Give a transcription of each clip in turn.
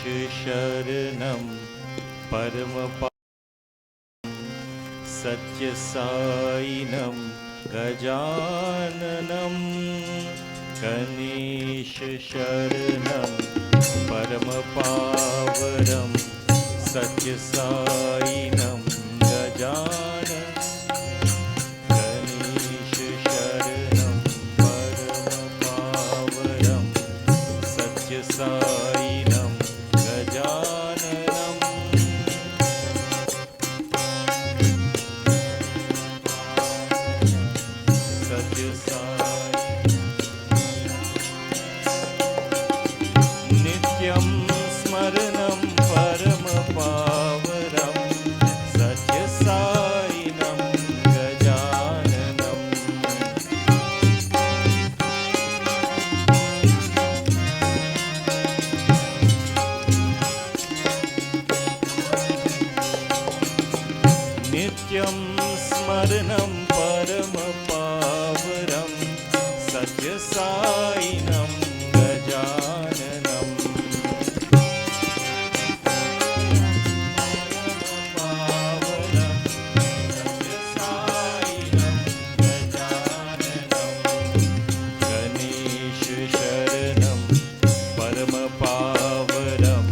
शरणं परमपावनं सत्यसायिनं गजाननं गणेश शरणं परमपावनं सत्यसायिनं गजाननं गणेश शरणं परमपावनं सत्यसायिनं गजाननं नित्यं स्मरणं परमपावनं सत्यसायिनं गजाननं नित्यं स्मरणं परमपावनं सत्यसायिनं गजाननं पावनं सत्यसायिनं गजाननं गणेश शरणं परमपावनं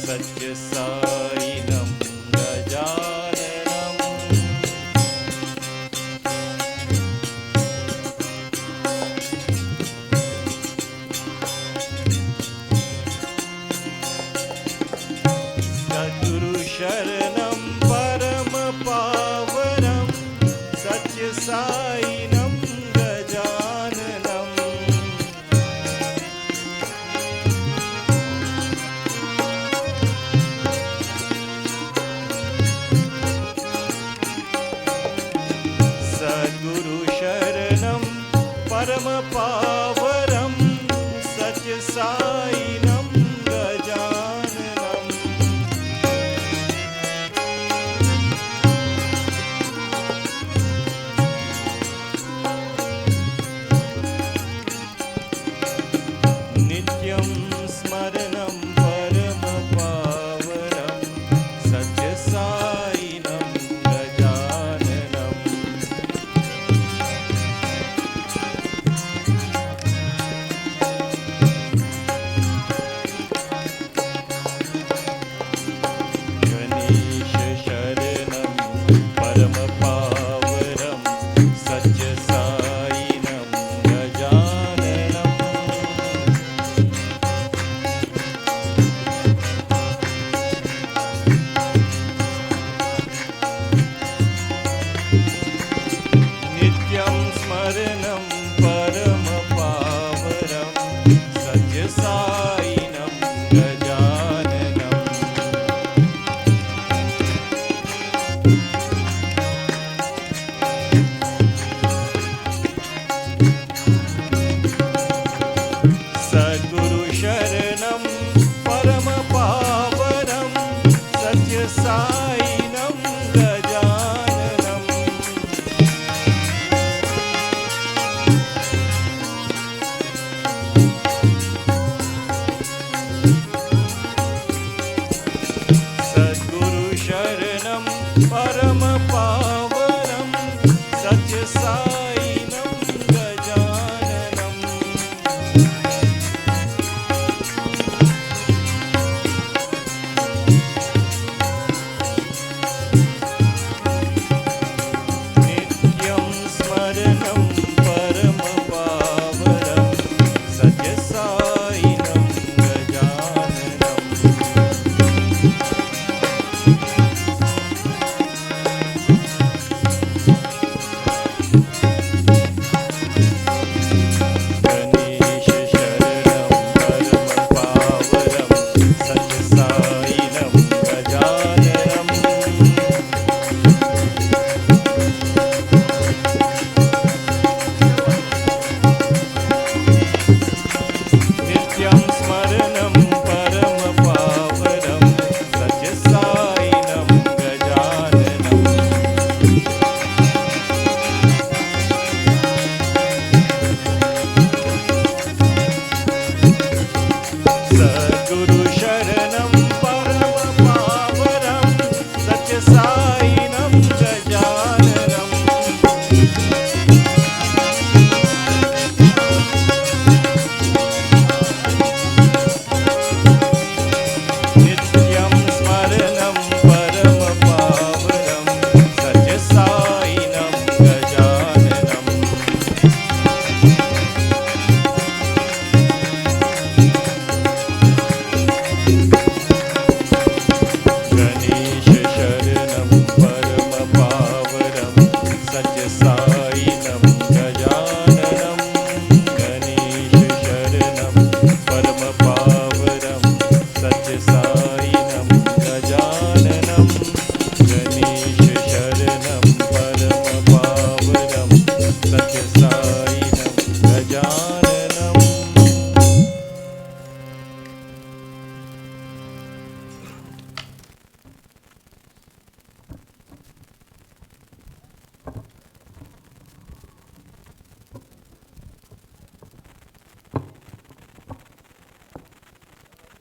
सत्यसायिनं गजाननं सद्गुरु शरणं परमपावनं सत्यसायिनं गजाननं सद्गुरु शरणं परमपावनं सत्यसायिनं गजाननं नित्यं स्मरणं परमपावनं सत्यसायिनं गजाननं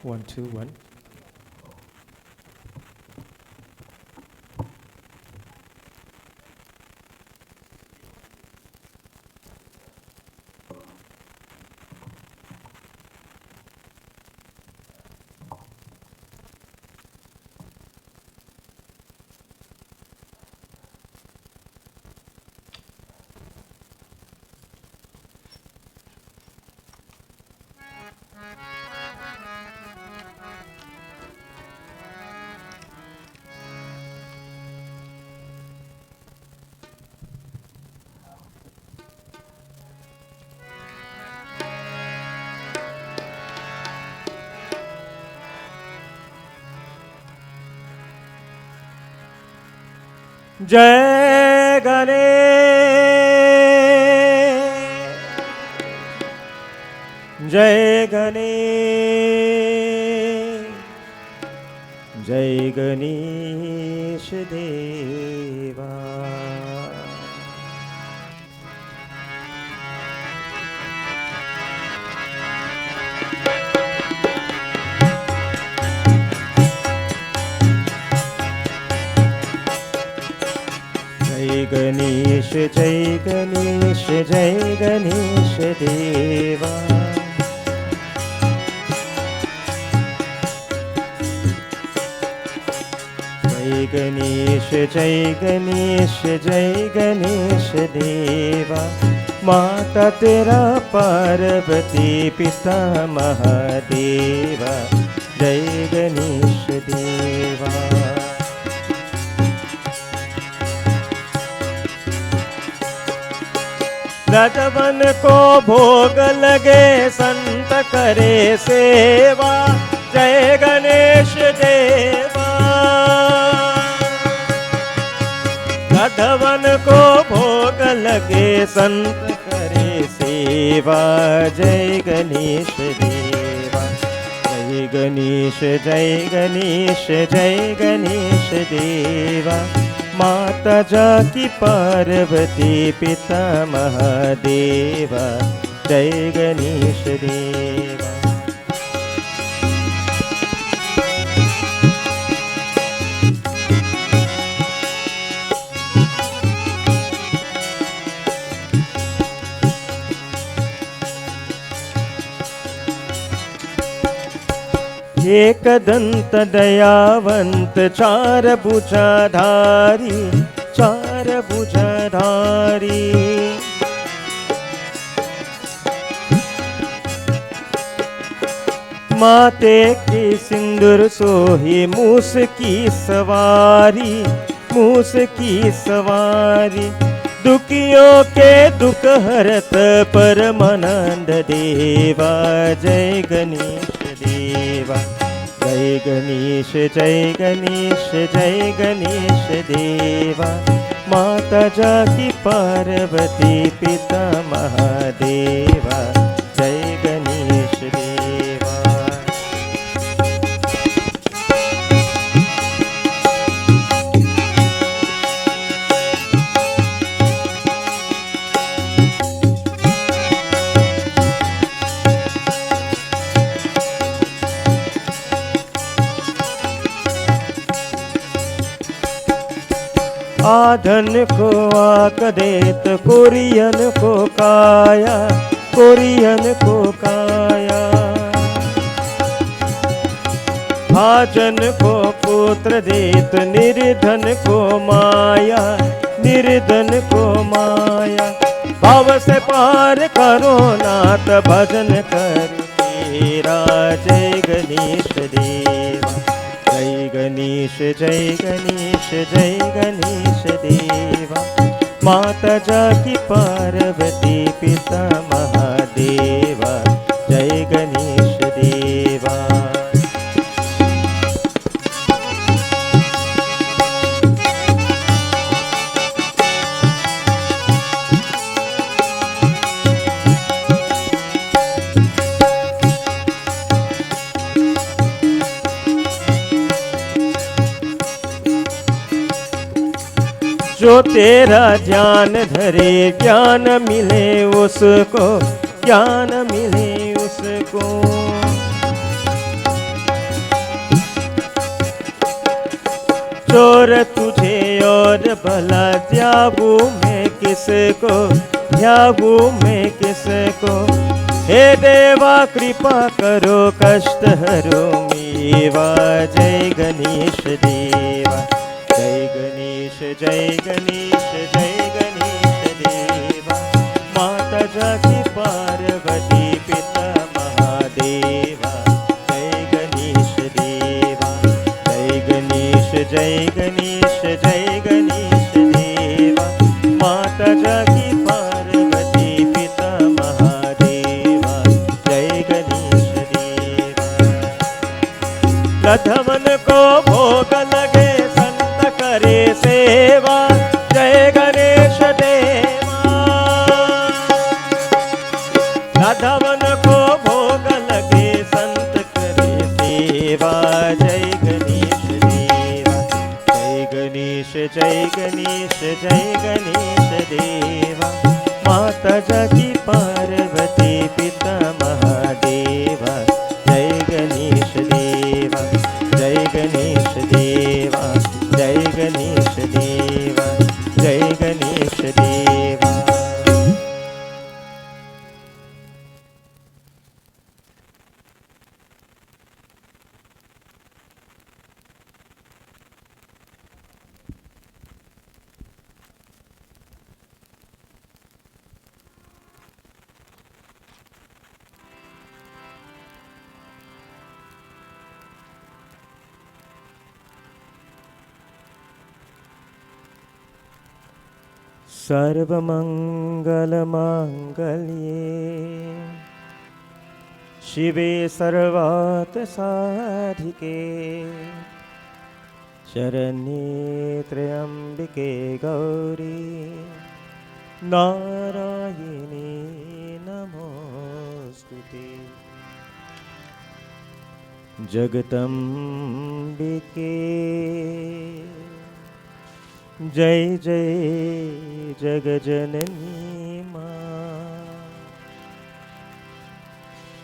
1, 2, 1. जय गणेश, जय गणेश, जय गणेश देवा। जय गणेश, जय गणेश, जय गणेश देवा। जय गणेश, जय गणेश, जय गणेश देवा। माता तेरा पार्वती, पिता महादेवा। जय गणेश देवा। रजवन को भोग लगे, संत करे सेवा। जय गणेश देवा। रजवन को भोग लगे, संत करे सेवा। जय गणेश देवा। जय गणेश, जय गणेश, जय गणेश देवा। माता जाकी पार्वती, पिता महादेवा। जय गणेश देवा। एक दंत दयावंत, चार भुजाधारी, चार भुजाधारी। माते की सिंदूर सोही, मूस की सवारी, मूस की सवारी। दुखियों के दुख हरत, परमानंद देवा। जय गणेश देवा। जय गणेश, जय गणेश, जय गणेश देवा। माता जाकी पार्वती, पिता महादेवा। जय गणेश देवा। आधन को आक देत, कोरियन को काया, कोरियन को काया। भाजन को पुत्र देत, निर्धन को माया, निर्धन को माया। भाव से पार करो नाथ, भजन कर तेरा। जय गणेश देवा। जय गणेश, जय गणेश, जय गणेश देवा। माता जाकी पार्वती, पिता महादेवा। जय गणेश देवा। जो तेरा ध्यान धरे, ज्ञान मिले उसको, ज्ञान मिले उसको। चोर तुझे और भला त्यागू मैं किसको, त्यागू मैं किसको। हे देवा कृपा करो कष्ट हरो मेवा। जय गणेश देवा, जय गणेश, जय गणेश, जय गणेश देवा। माता जाकी पार्वती पिता महादेवा। जय गणेश देवा, जय गणेश, जय गणेश, जय गणेश देवा। माता जाकी पार्वती पिता महादेवा। जय गणेश देवा। लधवन को भोग लगे संत करे सेवा। जय गणेश देवा। लधवन को भोग लगे संत करे सेवा। जय गणेश देवा, जय गणेश, जय गणेश, जय गणेश देवा। माता जाकी पार्वती पिता महादेवा। जय गणेश देवा, जय गणेश देवा, जय गणेश देवा, जय गणेश देवा। सर्वमंगलमांगल्ये शिवे सर्वार्थ साधिके शरण्ये त्र्यंबिके गौरी नारायणी नमोस्तुते। जगदम्बिके जय जय जगजननी माँ।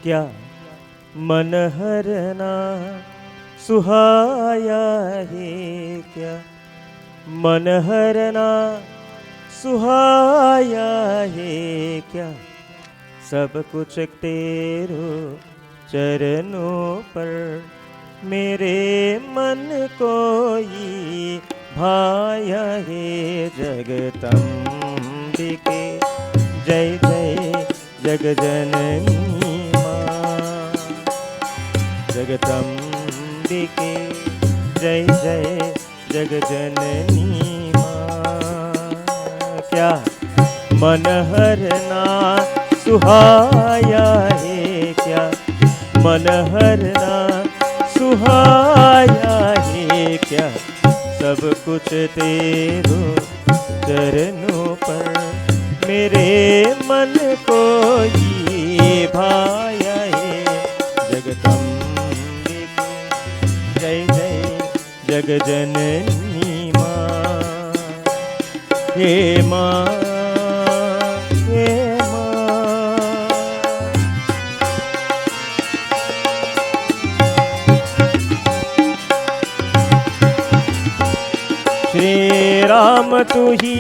क्या मन हरना सुहाया है, क्या मन हरना सुहाया है, क्या सब कुछ तेरो चरणों पर मेरे मन को ही भाया है। जगदम्बिके जय जय जगजननी माँ। जगदम्बिके जय जय जगजननी माँ। क्या मन हरना सुहाया है, क्या मन हरना सुहाया है, क्या सब कुछ तेरो चरणों पर मेरे मन को ही भाया है। जगदम्बिके जय जय जगजननी माँ। हे माँ, हे श्री राम तू ही,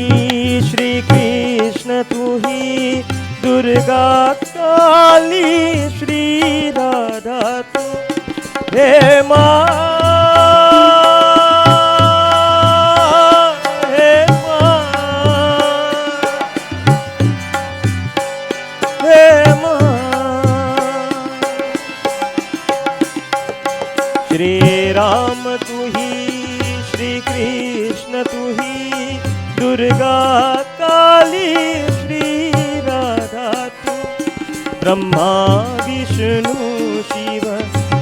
श्री कृष्ण तू ही, दुर्गा काली श्री राधा तू। हे माँ, हे माँ, हे माँ। श्री राम तू ही, श्री कृष्ण तू ही, दुर्गा काली श्री राधा तू। ब्रह्मा विष्णु शिव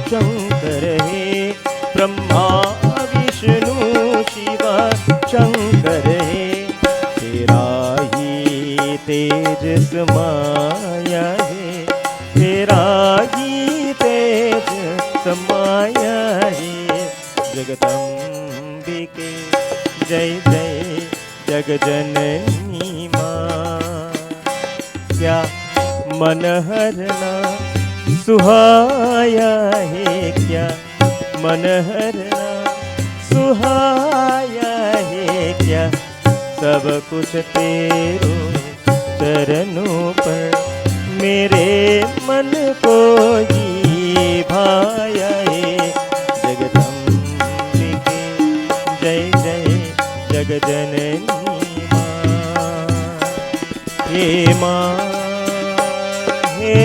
शंकर हे, ब्रह्मा विष्णु शिव शंकर हे। तेरा ही तेज समाया है, तेरा ही तेज समाया है। जगदम्बिके जय जय जगजननी माँ। क्या मन हरना सुहाया है, क्या मन हरना सुहाया है क्या सब कुछ तेरो चरणों पर मेरे मन को ही भाया है जगदम्बिके जय जय जगजननी माँ हे माँ हे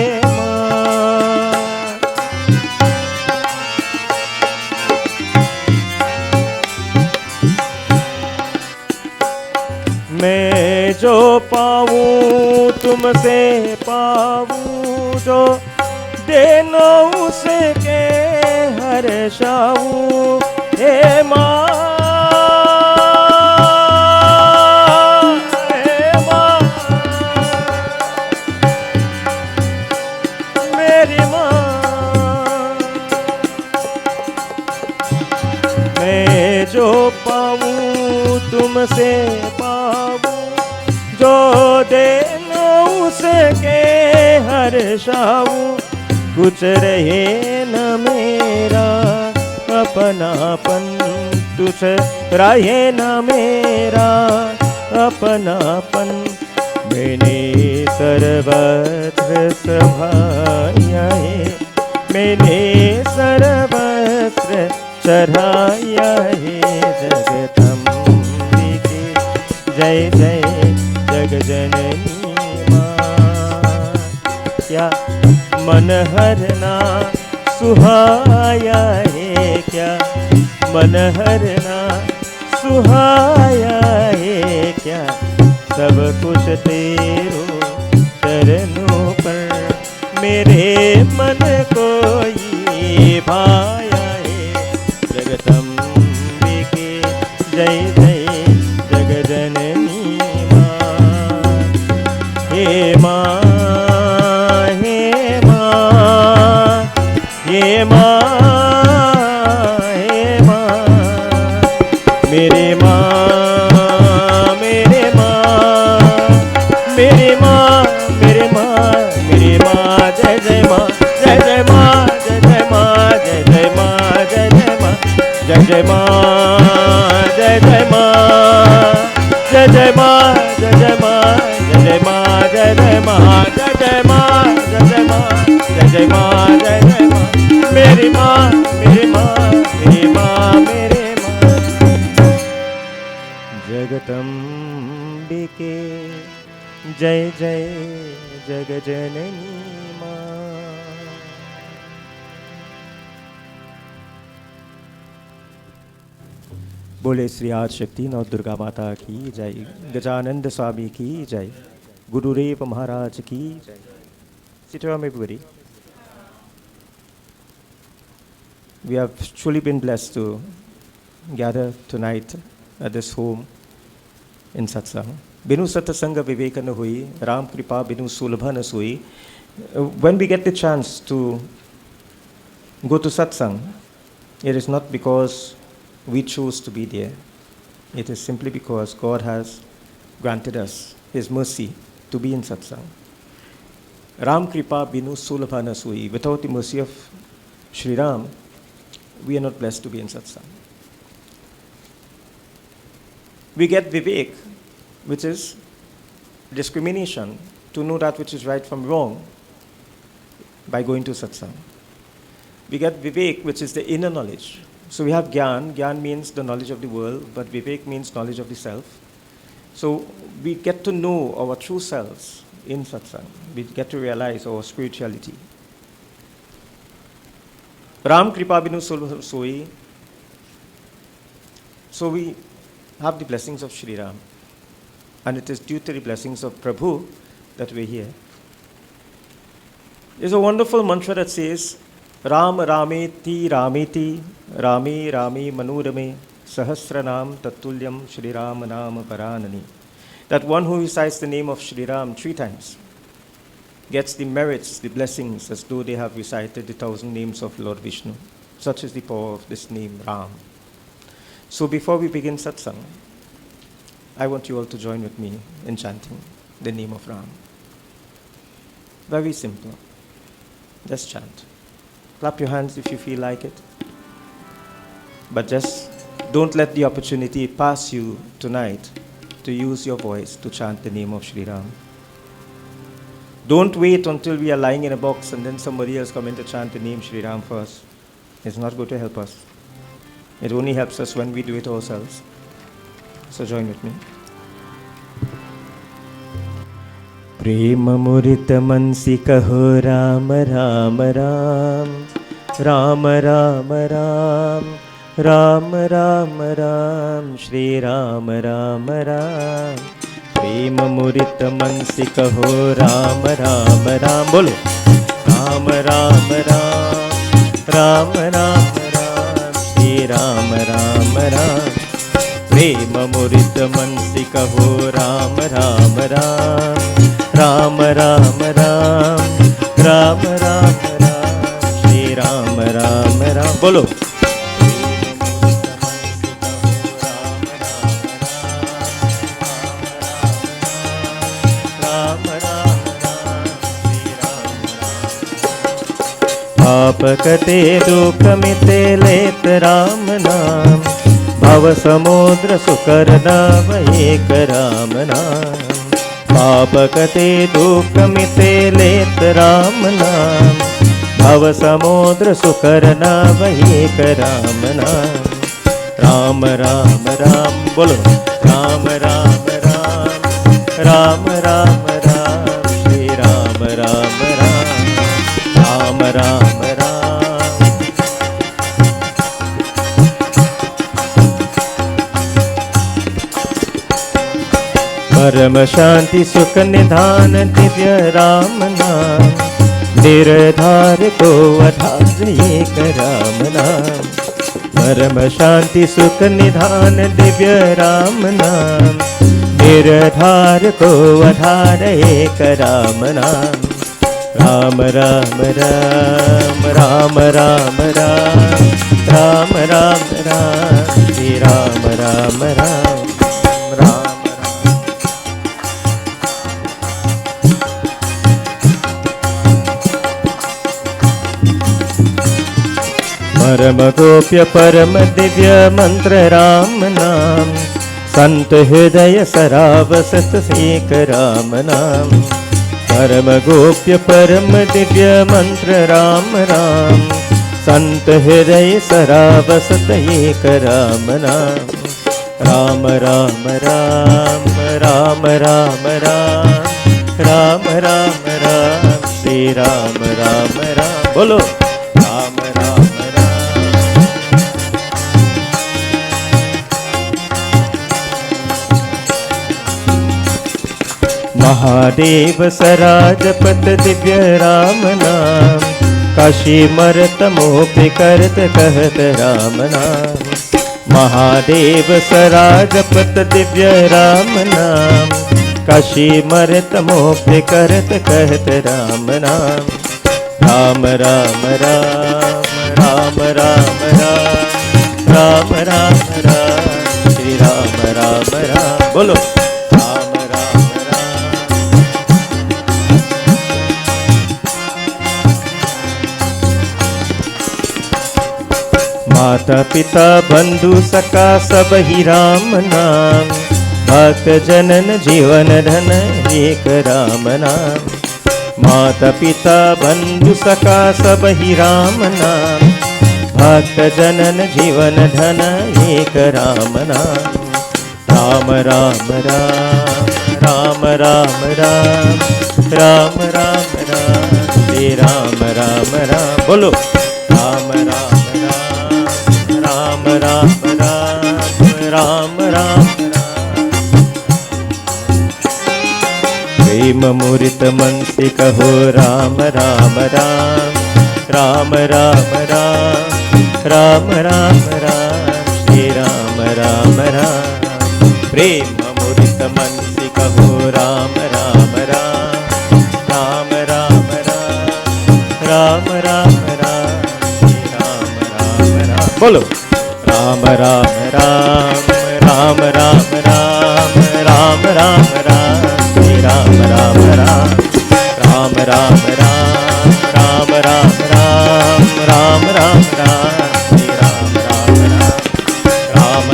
मैं जो पाऊँ तुमसे पाऊँ जो देनो उसे के हर्षाऊँ हे माँ हे माँ मेरी माँ मैं जो पाऊँ तुमसे जो देनो उसे के हर्षाऊँ कुछ रहे न मेरा अपनापन तुझ रहे न मेरा अपनापन मैंने सर्वत्र सभाया है मैंने सर्वत्र चढ़ाया है जगदम्बिके जय जय जगजननी माँ क्या मन हरना सुहाया है क्या मन हरना सुहाया है क्या सब कुछ तेरो चरणों पर मेरे मन को ही भाया है जगदम्बिके जय जय जगजननी हे माँ हे माँ हे माँ हे माँ मेरे माँ मेरे माँ मेरे माँ मेरे माँ मेरे माँ जय जय माँ जय जय माँ जय जय माँ जय जय माँ जय जय माँ जय जय माँ जय जय माँ जय जय माँ जय जय माँ जय जय माँ जय जय माँ जय जय माँ जय जय माँ जय जय माँ जय जय माँ मेरी माँ मेरी माँ मेरी माँ मेरे माँ जगदम्बिके जय जय जगजननी माँ बोले श्री आदि शक्ति नौ दुर्गा माता की जय गजानंद स्वामी की जय गुरुदेव महाराज की जय Sit down everybody. We have truly been blessed to gather tonight at this home in satsang. Binu satsanga viveka na hui, Ram kripa binu sulabha na sui. When we get the chance to go to satsang, it is not because we choose to be there. It is simply because God has granted us His mercy to be in satsang. Ram kripa binu sulabha na sui. Without the mercy of Shri Ram, we are not blessed to be in satsang. We get vivek, which is discrimination, to know that which is right from wrong by going to satsang. We get vivek, which is the inner knowledge. So we have gyan. Gyan means the knowledge of the world, but vivek means knowledge of the self. So we get to know our true selves in satsang. We get to realize our spirituality. Ram kripa binu soi. So we have the blessings of Shri Ram. And it is due to the blessings of Prabhu that we're here. There's a wonderful mantra that says, Ram Rameti Rameti Rami Rami Manurame Sahasranam Tatulyam Shri Ram Nam Paranani. That one who recites the name of Shri Ram 3 times gets the merits, the blessings, as though they have recited the 1,000 names of Lord Vishnu. Such is the power of this name, Ram. So before we begin satsang, I want you all to join with me in chanting the name of Ram. Very simple. Just chant. Clap your hands if you feel like it. But just Don't let the opportunity pass you tonight to use your voice to chant the name of Sri Ram. Don't wait until we are lying in a box and then somebody else come in to chant the name Sri Ram first. It's not going to help us. It only helps us when we do it ourselves. So join with me. प्रेम मुरित मनसी कहो राम राम राम राम राम राम राम राम राम श्री राम राम राम प्रेम मुरित मनसी कहो राम राम राम बोलो राम राम राम राम राम राम श्री राम राम राम प्रेम मुरित मनसी कहो राम राम राम राम राम राम राम राम राम श्री राम राम राम बोलो राम राम राम श्री राम पाप कटे दुख मिटे लेत राम नाम भव समुद्र सुकर नाम एक राम नाम पाप कटे दुख मिटे लेत राम नाम भव समुद्र सुकर नाम एक राम नाम राम राम राम बोलो राम राम राम राम राम राम श्री राम राम राम राम राम राम परम शांति सुख निधान दिव्य राम नाम निर्धार को अधार एक राम नाम परम शांति सुख निधान दिव्य राम नाम निर्धार को आधार एक राम नाम राम राम राम राम राम राम राम राम राम श्री राम राम राम राम परम गोप्य परम दिव्य मंत्र राम नाम संत हृदय सरावसत एक राम नाम परम गोप्य परम दिव्य मंत्र राम राम संत हृदय सरावसत एक राम नाम राम राम राम राम राम राम राम राम राम श्री राम राम राम बोलो राम राम महादेव सराजपत दिव्य राम नाम काशी मरत मोह करत कहत राम नाम महादेव सराजपत दिव्य राम नाम काशी मरत मोह करत कहत राम नाम राम राम राम राम राम राम राम राम राम श्री राम राम राम बोलो माता पिता बंधु सखा सब ही राम नाम भक्त जनन जीवन धन एक राम नाम माता पिता बंधु सखा सब ही राम नाम भक्त जनन जीवन धन एक राम नाम राम राम राम राम राम राम राम राम राम श्री राम राम राम बोलो राम राम राम राम राम राम राम प्रेम मुरित मनसी कहो राम राम राम राम राम राम राम राम राम श्री राम राम राम प्रेम मुरित मनसी कहो राम राम राम राम राम राम राम राम राम श्री राम राम राम बोलो Ram Ram Ram Ram Ram Ram Ram Ram Ram Shri Ram Ram Ram Ram Ram Ram Ram Ram Ram Ram Ram Ram Shri Ram Ram Ram Ram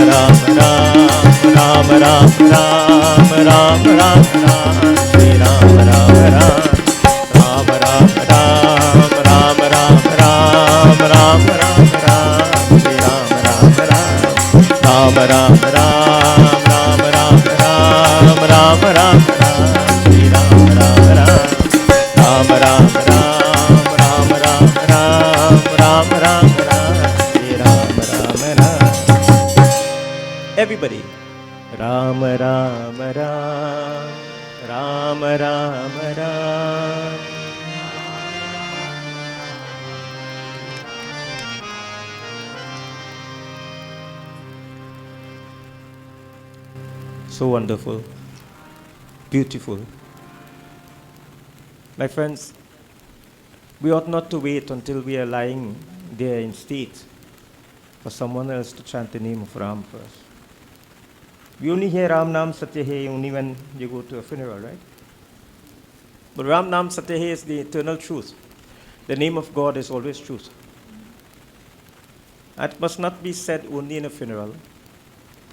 Everybody. Ram Ram Ram, Ram Ram Ram. So wonderful, beautiful. My friends, we ought not to wait until we are lying there in state for someone else to chant the name of Ram first. We only hear Ram Nam Satya Hai only when you go to a funeral, right? But Ram Nam Satya Hai is the eternal truth. The name of God is always truth. It must not be said only in a funeral.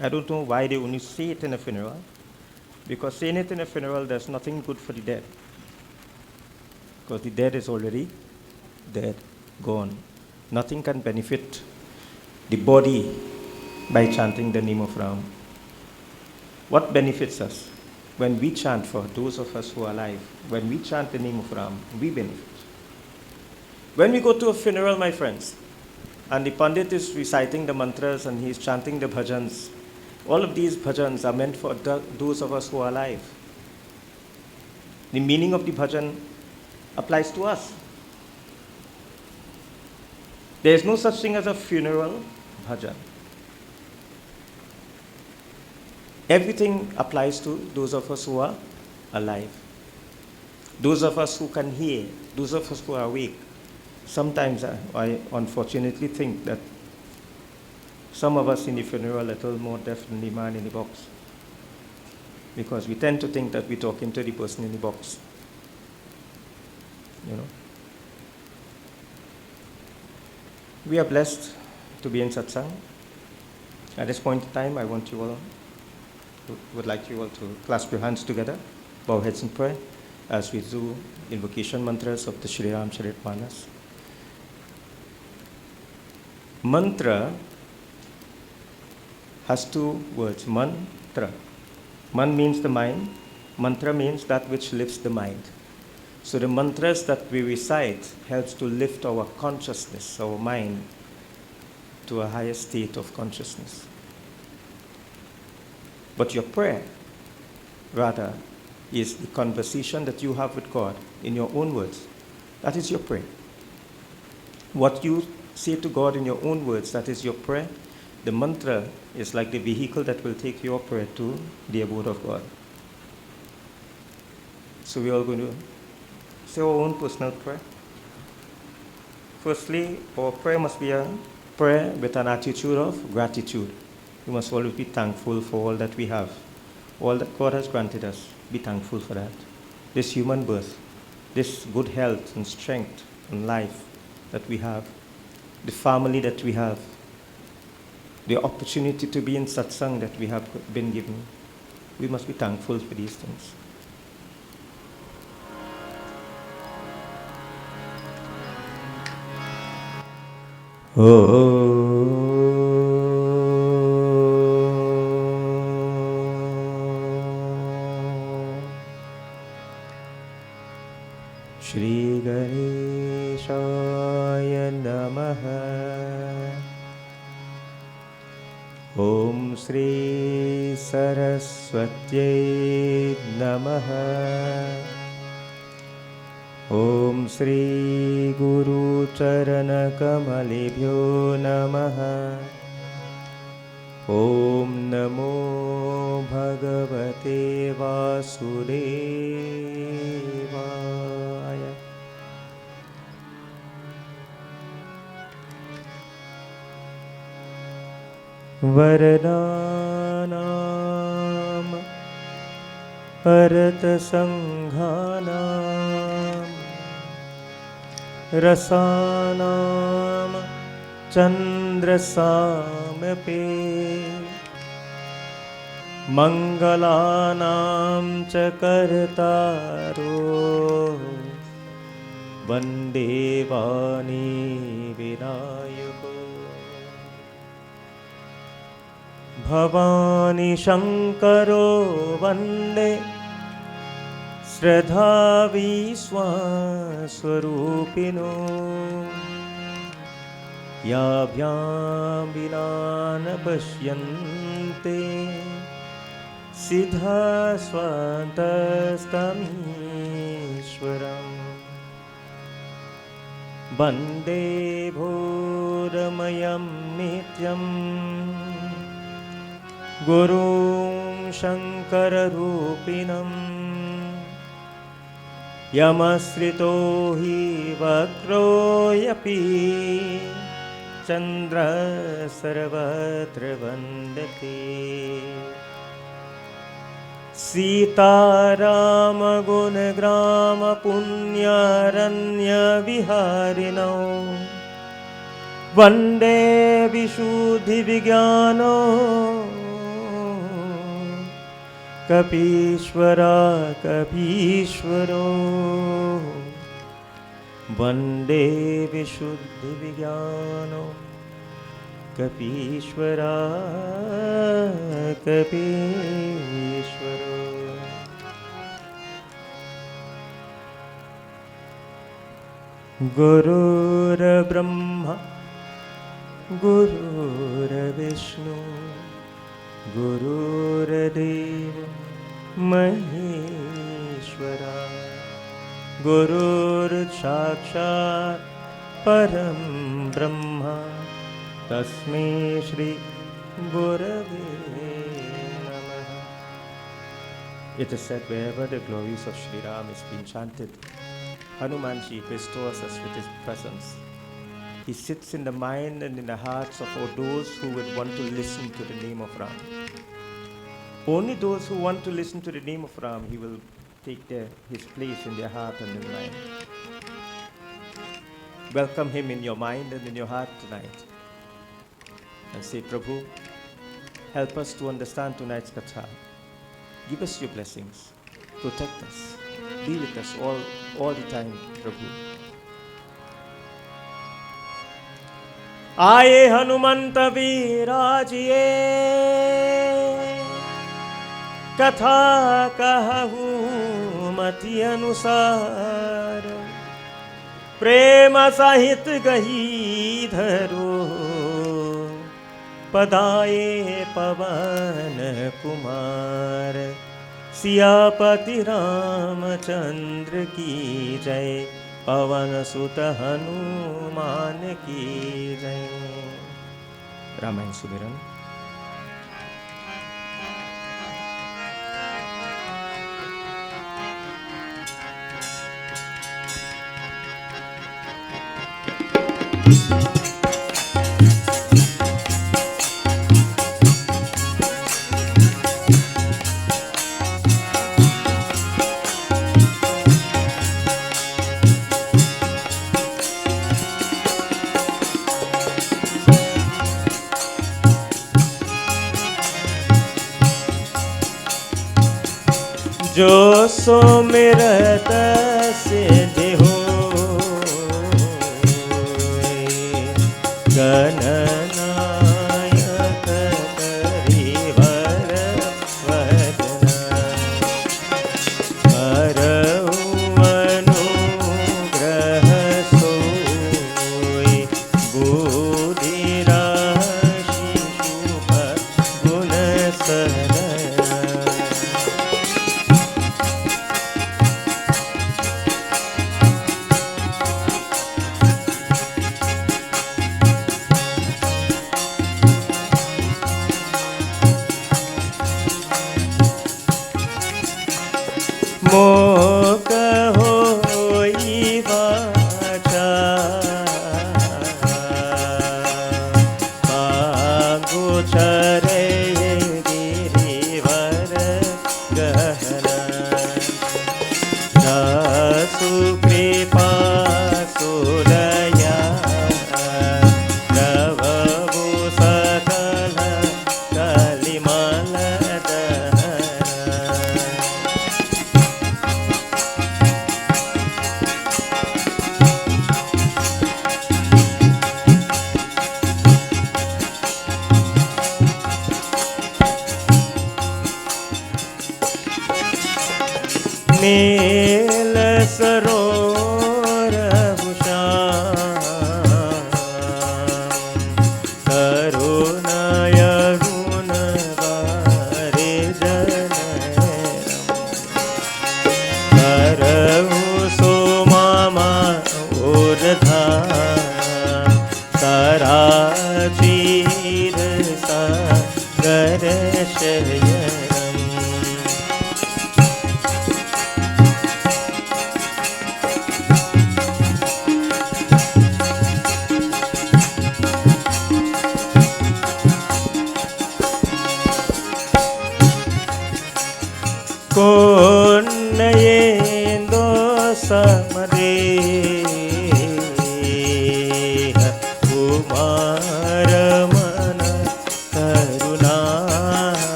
I don't know why they only say it in a funeral, because saying it in a funeral, there's nothing good for the dead. Because the dead is already dead, gone. Nothing can benefit the body by chanting the name of Ram. What benefits us? When we chant for those of us who are alive, when we chant the name of Ram, we benefit. When we go to a funeral, my friends, and the Pandit is reciting the mantras and he's chanting the bhajans, all of these bhajans are meant for those of us who are alive. The meaning of the bhajan applies to us. There is no such thing as a funeral bhajan. Everything applies to those of us who are alive. Those of us who can hear, those of us who are awake. Sometimes I unfortunately think that some of us in the funeral are a little more deaf than the man in the box, because we tend to think that we're talking to the person in the box. You know, we are blessed to be in satsang. At this point in time, I want you all, would like you all to clasp your hands together, bow heads in prayer, as we do invocation mantras of the Shri Ram Charitmanas. Mantra has two words, mantra. Man means the mind, mantra means that which lifts the mind. So the mantras that we recite helps to lift our consciousness, our mind, to a higher state of consciousness. But your prayer, rather, is the conversation that you have with God in your own words. That is your prayer. What you say to God in your own words, that is your prayer. The mantra is like the vehicle that will take your prayer to the abode of God. So we are all going to say our own personal prayer. Firstly, our prayer must be a prayer with an attitude of gratitude. We must always be thankful for all that we have, all that God has granted us. Be thankful for that. This human birth, this good health and strength and life that we have, the family that we have, the opportunity to be in satsang that we have been given. We must be thankful for these things. Shri Ganeshaya Namaha. Om Shri Saraswatye Namaha. Om Shri Guru Charana Kamalebhyo Namaha. Om Namo Bhagavate Vasudevaya. Varanam Arata Sanghanam Rasanam Chandrasamape Mangalanam Chakartaro Vande Vani Vinayako Bhavani Shankaro Vande Shraddha Viswaswarupino याभ्यां विना न पश्यन्ते सिद्धा स्वान्तस्तमीश्वरम् वन्दे भूरमयं नित्यं गुरुं शङ्कररूपिणं यमश्रितो हि वक्रोऽपि चन्द्रः सर्वत्र वन्दते सीतारामगुणग्राम पुण्यारण्यविहारिणौ वन्दे विशुद्धिविज्ञानो कपीश्वरो वन्दे विशुद्धिविज्ञानो कपीश्वरो गुरुर्ब्रह्मा गुरुर्विष्णु गुरुर्देव महेश्वरा गुरुर्साक्षात् परं ब्रह्मा तस्मै श्री गुरवे नमः. It is said wherever the glories of Sri Ram is being chanted, Hanumanji bestows us with his presence. He sits in the mind and in the hearts of all those who would want to listen to the name of Ram. Only those who want to listen to the name of Ram, he will take his place in their heart and in mind. Welcome him in your mind and in your heart tonight. And say, Prabhu, help us to understand tonight's Katha. Give us your blessings. Protect us. Be with us all the time, Prabhu. आए हनुमंत विराजिए कथा कहूँ मति अनुसार प्रेम सहित गही धरो पदाए पवन कुमार सियापति रामचंद्र की जय पवन सुत हनुमान की जय. रामायण सुमिरन. जो सुमिरत सिद्धि होए गणनायक करिवर वदना करऊ अनुग्रह सोई बुद्धि राशि शुभ गुण सर.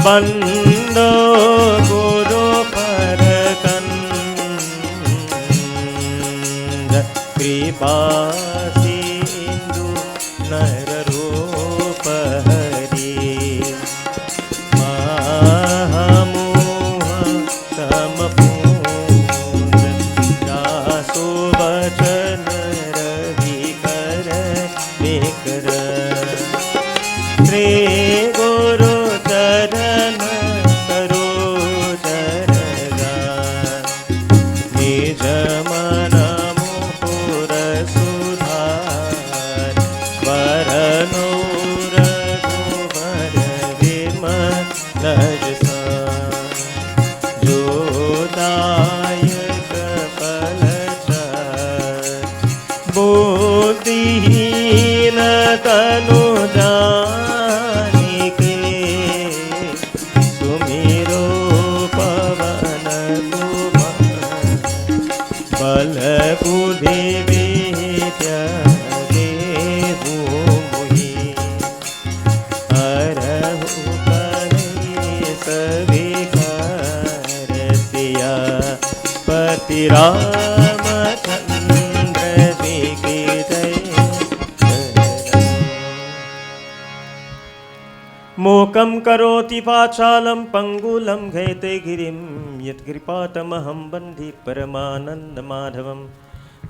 बंदो गुरु पर कंद कृपा सिंधु नर रूप हरि महामोह तम पूज दासो वचन रवि कर निकर श्री गुरु चरण सरोज रगा निज मन मुकुर सुधार वरनो रघुवर विमल जसा जो दायक फल बुद्धिहीन तनु जानिके सुमिरो पवन कुमार बल बुद्धि विद्या देहु मोहि हरहु कलेश विकार सिया पति रामचंद्र जी की जय। मूकं करोति वाचालं पंगुलं घयते गिरिं यत्कृपातमहं वन्दे परमानन्दमाधवं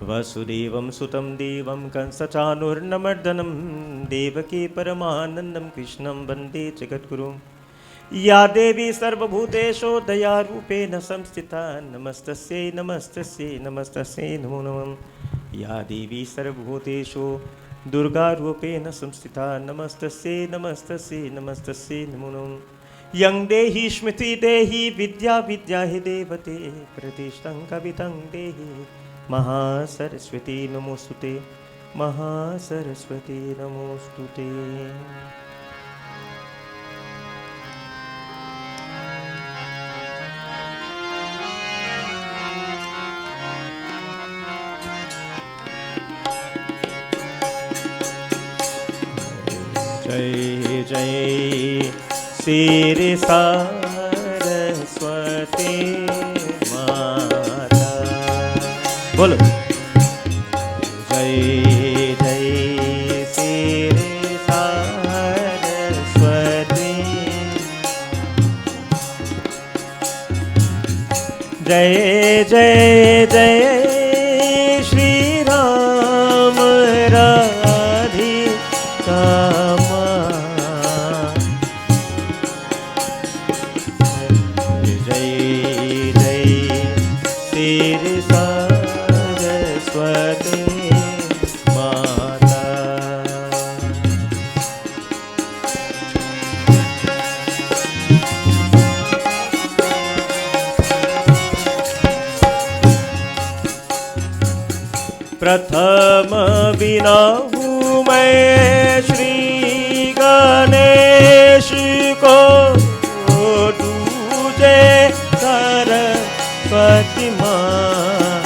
वसुदेवं सुतं देवं कंसचाणूर्णमर्दनं देवकी परमानन्दं कृष्णं वन्दे जगद्गुरुं या देवी सर्वभूतेषु दयारूपेण संस्थिता नमस्तस्यै नमस्तस्यै नमस्तस्यै नमो नमः या देवी सर्वभूतेषु दुर्गारूपेण संस्थिता नमस्तस्यै नमस्तस्यै नमस्तस्यै नमो नमः यं देहि स्मृति देहि विद्या विद्या हि देवते प्रतिष्ठं कवितं देहि महासरस्वती नमोस्तुते महासरस्वती नमोस्तुते। जय जय श्री सरस्वती माता बोलो जय जय श्री सरस्वती जय जय जय श्री राम राधिका प्रथम बिनाहू मैं श्री गणेश को दूजे सरस्वती माँ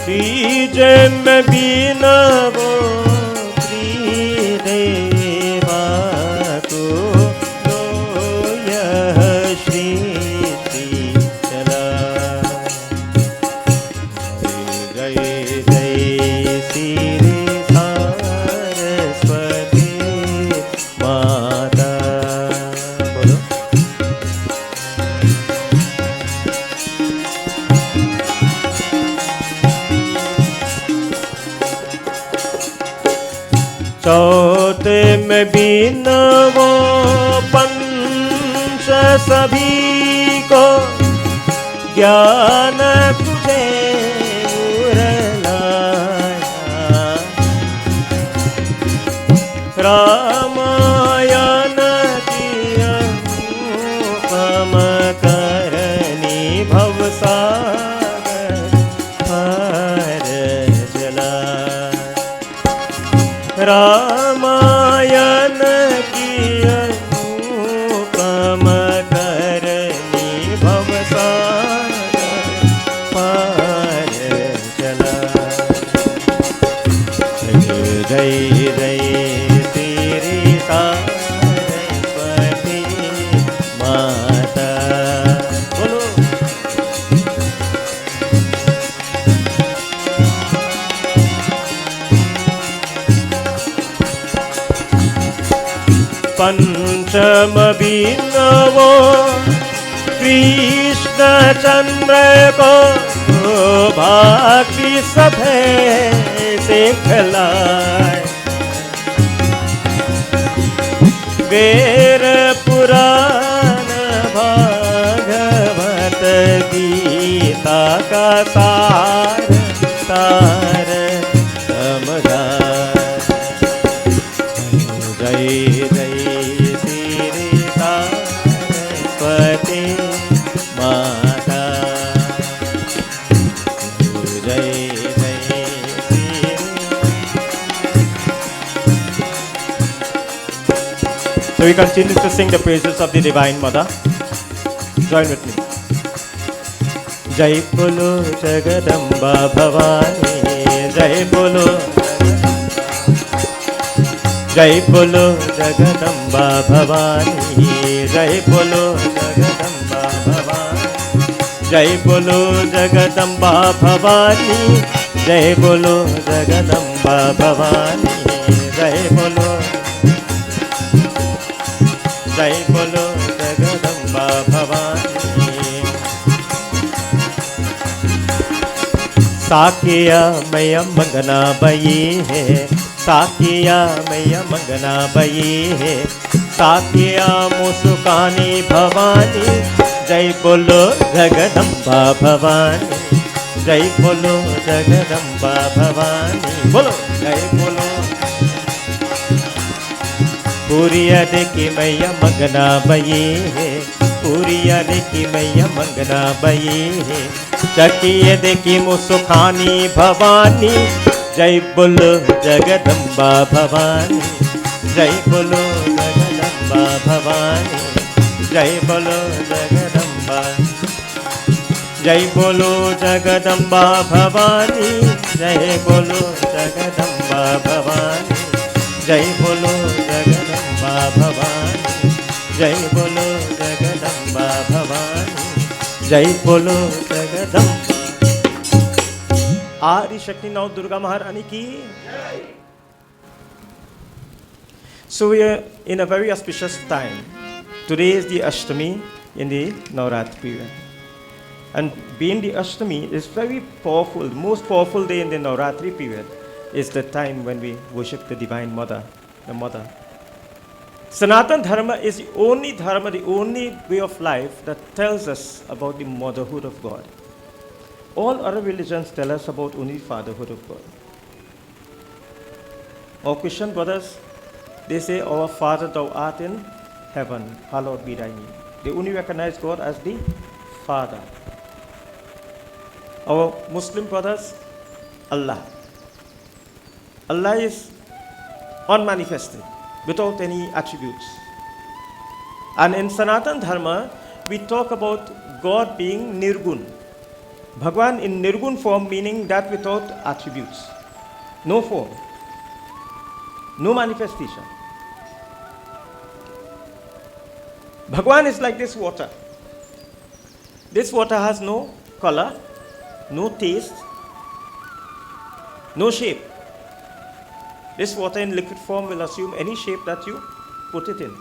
तीज में बिनवो देवा को लो यह श्री चौथे में बिनवो पंच सभी को ज्ञान तुझे उरलाया रामायण की अनुपम करनी भवसागर पार जला रामायण की अनुपम करनी भवसागर पार चला जय जय श्री पंचम बीनवो कृष्ण चंद्र को भक्ति सभे सिखलाए। वेद पुराण भागवत गीता का सार सार समझाए। जय जय श्री सरस्वती माता, जय जय Shri. So we continue to sing the praises of the Divine Mother. Join with me. जय बोलो जगदम्बा भवानी, जय बोलो, जय बोलो जगदम्बा भवानी, जय बोलो जगदम्बा भवानी, जय बोलो जगदम्बा भवानी, जय बोलो जगदम्बा भवानी, जय बोलो, जय बोलो जगदम्बा भवानी। साकिया मैया मंगना बई है, साकिया मैया मंगना बई है, साकिया मुस्कानी भवानी, जय बोलो जगदम्बा भवानी, जय बोलो जगदम्बा भवानी, बोलो जय बोलो। पूरिया देखी मैया मंगना बई है, पूरिया देखी मैया मंगना बई है, चकिए देखी मुस्कानी भवानी, जय बोलो जगदम्बा भवानी, जय बोलो जगदम्बा भवानी, जय बोलो जगदम्बा, जय बोलो जगदम्बा भवानी, जय बोलो जगदम्बा भवानी, जय बोलो जगदम्बा भवानी, जय बोलो जगदम्बा भवानी, जय बोलो जगदम्बा। आदि शक्ति नौ दुर्गा महारानी की। So we are in a very auspicious time. Today is the Ashtami in the Navratri period. And being the Ashtami is very powerful. The most powerful day in the Navratri period is the time when we worship the Divine Mother, the Mother. Sanatana Dharma is the only dharma, the only way of life that tells us about the motherhood of God. All other religions tell us about only fatherhood of God. Our Christian brothers, they say, "Our Father thou art in heaven, hallowed be thy name." They only recognize God as the Father. Our Muslim brothers, Allah. Allah is unmanifested, without any attributes. And in Sanatana Dharma, we talk about God being Nirgun. Bhagwan in Nirgun form, meaning that without attributes. No form. No manifestation. Bhagwan is like this water. This water has no color, no taste, no shape. This water in liquid form will assume any shape that you put it in,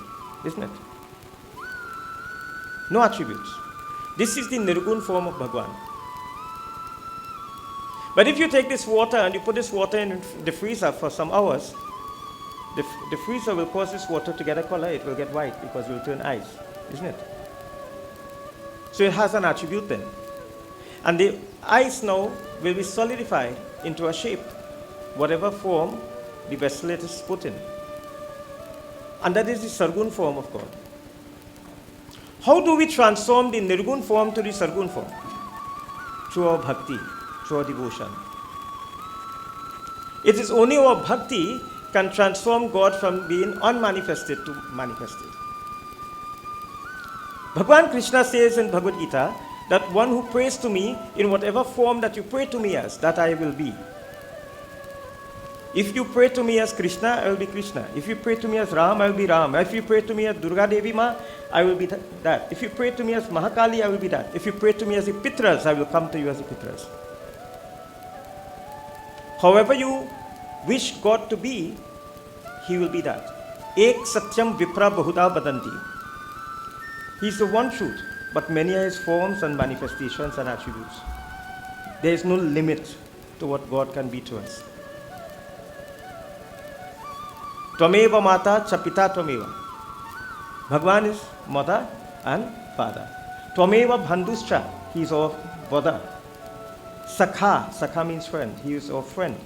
isn't it? No attributes. This is the Nirgun form of Bhagwan. But if you take this water and you put this water in the freezer for some hours, the freezer will cause this water to get a color. It will get white because it will turn ice, isn't it? So it has an attribute then. And the ice now will be solidified into a shape, whatever form the vessel it is put in. And that is the Sargun form of God. How do we transform the Nirgun form to the Sargun form? Through our bhakti, through our devotion. It is only our bhakti can transform God from being unmanifested to manifested. Bhagwan Krishna says in Bhagavad Gita that one who prays to me in whatever form that you pray to me as, that I will be. If you pray to me as Krishna, I will be Krishna. If you pray to me as Ram, I will be Ram. If you pray to me as Durga Devi Ma, I will be that. If you pray to me as Mahakali, I will be that. If you pray to me as the Pitras, I will come to you as the Pitras. However you wish God to be, He will be that. Ek satyam vipra bahuda badanti. He is the one truth, but many are his forms and manifestations and attributes. There is no limit to what God can be to us. Tvameva mata cha pita tvameva. Bhagwan is mother and father. Tvameva bandhuscha, he is our brother. Sakha, Sakha means friend, he is our friend.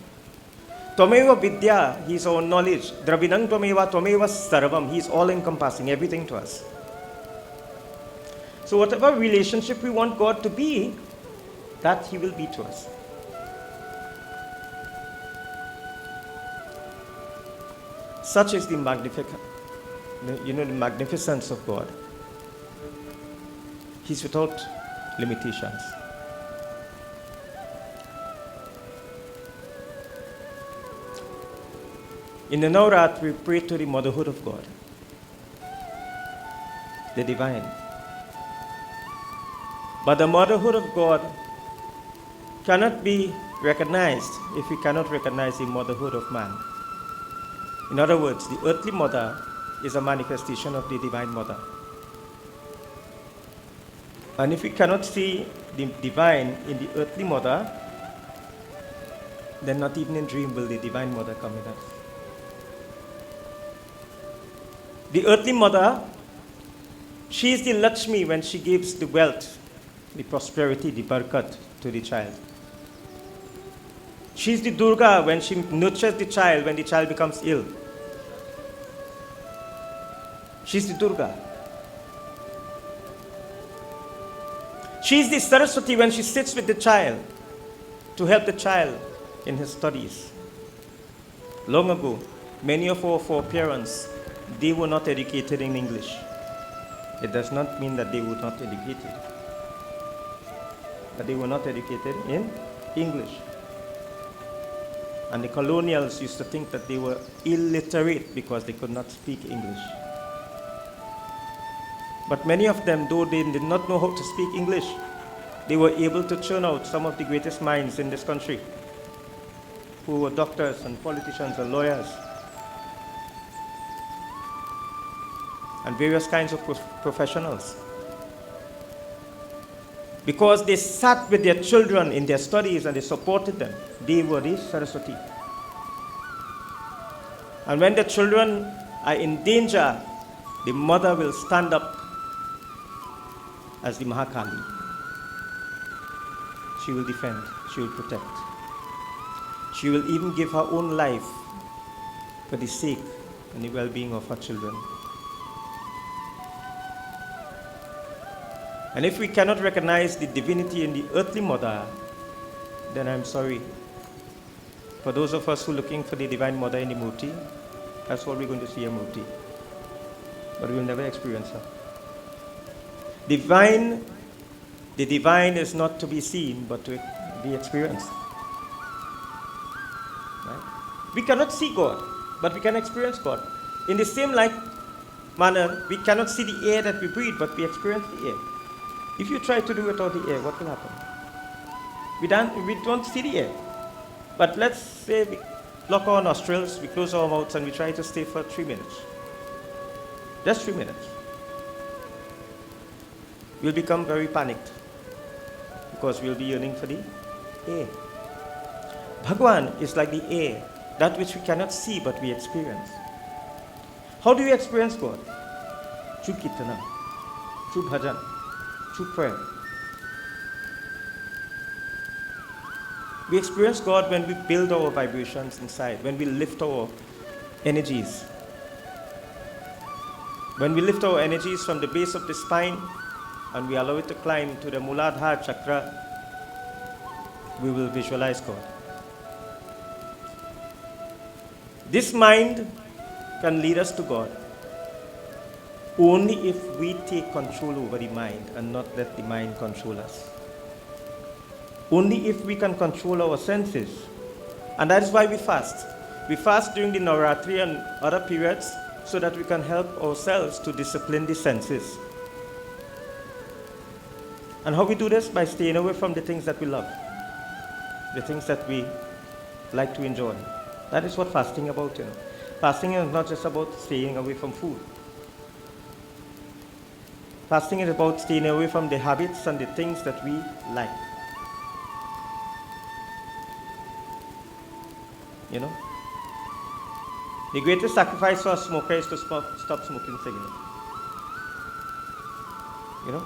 Tvameva vidya, he is our knowledge. Dravinang tvameva, tvameva sarvam, he is all encompassing, everything to us. So whatever relationship we want God to be, that he will be to us. Such is the magnificence of God. He's without limitations. In the Navrat, we pray to the motherhood of God, the divine. But the motherhood of God cannot be recognized if we cannot recognize the motherhood of man. In other words, the earthly mother is a manifestation of the divine mother. And if we cannot see the divine in the earthly mother, then not even in dream will the divine mother come in us. The earthly mother, she is the Lakshmi when she gives the wealth, the prosperity, the barakat to the child. She is the Durga when she nurtures the child when the child becomes ill. She is the Durga. She is the Saraswati when she sits with the child to help the child in his studies. Long ago, many of our foreparents, they were not educated in English. It does not mean that they were not educated, but they were not educated in English. And the colonials used to think that they were illiterate because they could not speak English. But many of them, though they did not know how to speak English, they were able to churn out some of the greatest minds in this country, who were doctors and politicians and lawyers, and various kinds of professionals. Because they sat with their children in their studies and they supported them. They were the Saraswati. And when the children are in danger, the mother will stand up as the Mahakali. She will defend, she will protect. She will even give her own life for the sake and the well-being of her children. And if we cannot recognize the divinity in the earthly mother, then I'm sorry. For those of us who are looking for the divine mother in the Murti, that's all we're going to see, a Murti. But we will never experience her. The divine is not to be seen, but to be experienced. Right? We cannot see God, but we can experience God. In the same like manner, we cannot see the air that we breathe, but we experience the air. If you try to do without the air, what will happen? We don't see the air. But let's say we lock our nostrils, we close our mouths, and we try to stay for 3 minutes. Just 3 minutes. We'll become very panicked because we'll be yearning for the air. Bhagwan is like the air, that which we cannot see but we experience. How do you experience God? Through kirtana, through bhajan, through prayer. We experience God when we build our vibrations inside, when we lift our energies. When we lift our energies from the base of the spine and we allow it to climb to the Muladhara chakra, we will visualize God. This mind can lead us to God only if we take control over the mind and not let the mind control us. Only if we can control our senses. And that is why we fast. We fast during the Navratri and other periods so that we can help ourselves to discipline the senses. And how we do this? By staying away from the things that we love, the things that we like to enjoy. That is what fasting about, Fasting is not just about staying away from food. Fasting is about staying away from the habits and the things that we like. You know? The greatest sacrifice for a smoker is to stop smoking cigarettes. You know?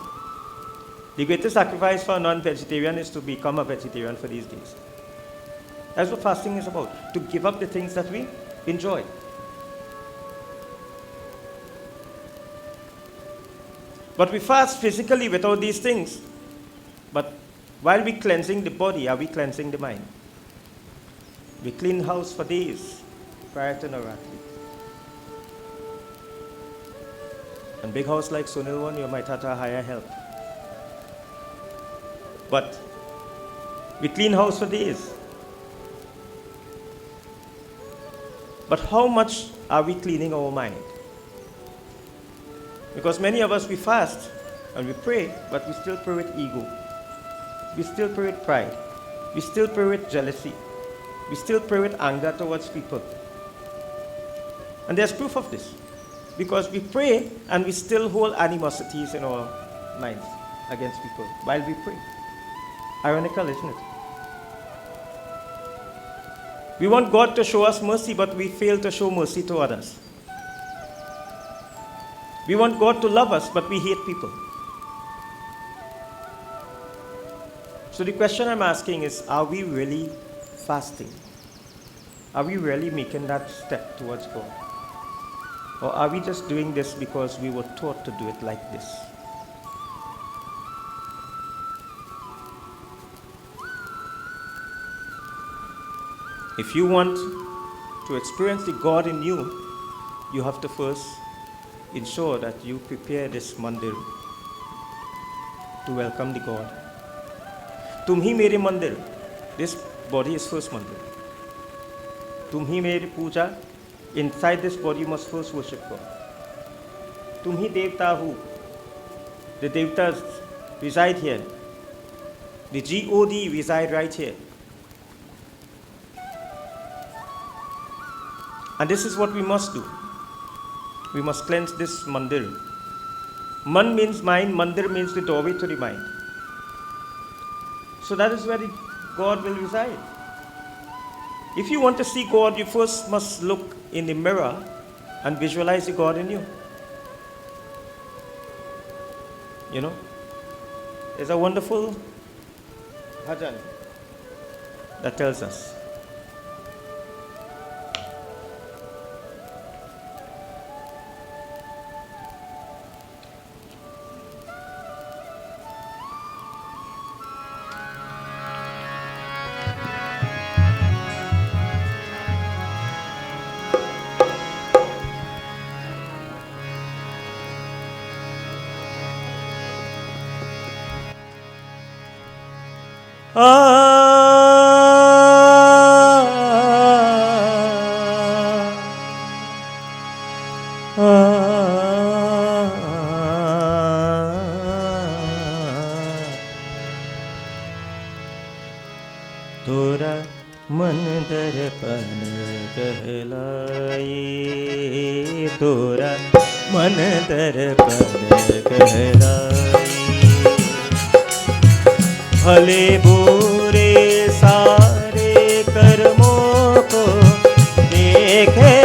The greatest sacrifice for a non-vegetarian is to become a vegetarian for these days. That's what fasting is about, to give up the things that we enjoy. But we fast physically without these things. But while we cleansing the body, are we cleansing the mind? We clean house for days prior to Navratri. And big house like Sunil one, you might have to hire help. But we clean house for days. But how much are we cleaning our mind? Because many of us, we fast and we pray, but we still pray with ego. We still pray with pride. We still pray with jealousy. We still pray with anger towards people. And there's proof of this. Because we pray and we still hold animosities in our minds against people while we pray. Ironical, isn't it? We want God to show us mercy, but we fail to show mercy to others. We want God to love us, but we hate people. So the question I'm asking is, are we really fasting? Are we really making that step towards God? Or are we just doing this because we were taught to do it like this? If you want to experience the God in you, you have to first ensure that you prepare this mandir to welcome the God. Tum hi mere mandir. This body is first mandir. Tum hi mere puja. Inside this body you must first worship God. Tum hi devta hu. The devtas reside here. The God reside right here. And this is what we must do. We must cleanse this mandir. Man means mind, mandir means the doorway to the mind. So that is where the God will reside. If you want to see God, you first must look in the mirror and visualize the God in you. You know, there's a wonderful bhajan that tells us, तोरा मन दर्पण कहलाए, तोरा मन दर्पण कहलाए। भले बुरे सारे कर्मों को देखे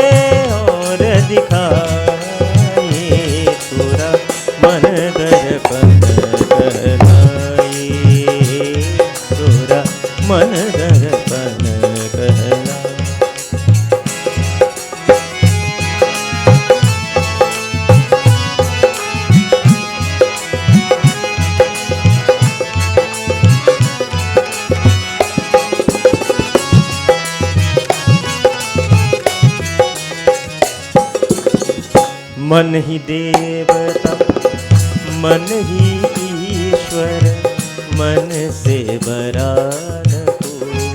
और दिखाए, तोरा मन दर्पण कहलाए, तोरा मन दर्पण कहलाए। मन ही देवता मन ही ईश्वर, मन से बरा न कोई।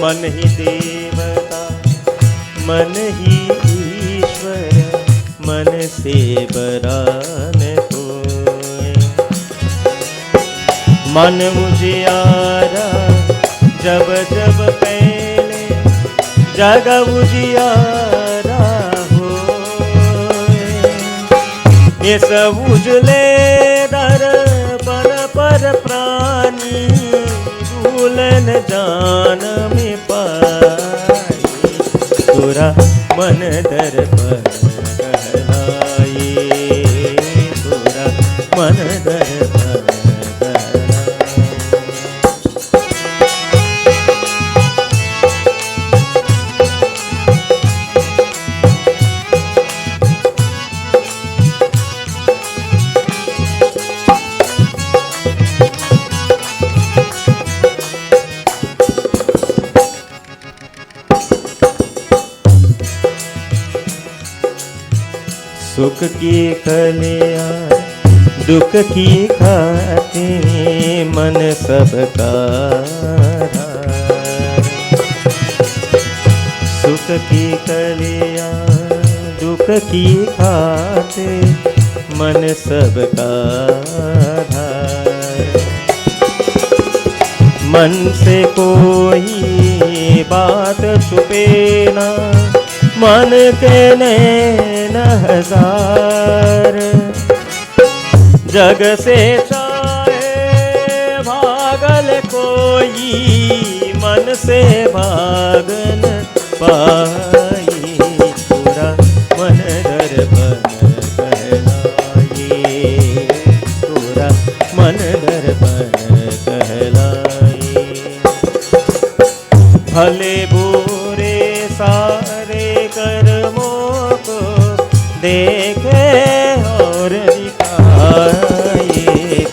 मन ही देवता मन ही ईश्वर, मन से बरा न कोई। मन मुझे आरा जब जब पहले, जग उजियारा होए। ये सब उजले दर्पण पर प्राणी भूलन जान में पाई। तोरा मन दर्पण कहलाए, तोरा मन दर्पण कहलाए। सुख की कलियां दुख की खाते मन सबका धार। सुख की कलियां दुख की खाते मन सबका धार। मन से कोई बात छुपे ना, मन के नैन हजार। जग से चाहे भागल कोई, मन से भाग न पाई। पूरा मन दर्पण कहलाए, पूरा मन दर्पण कहलाए। भले बुरे सारे कर्मों को देखे और दिखाए।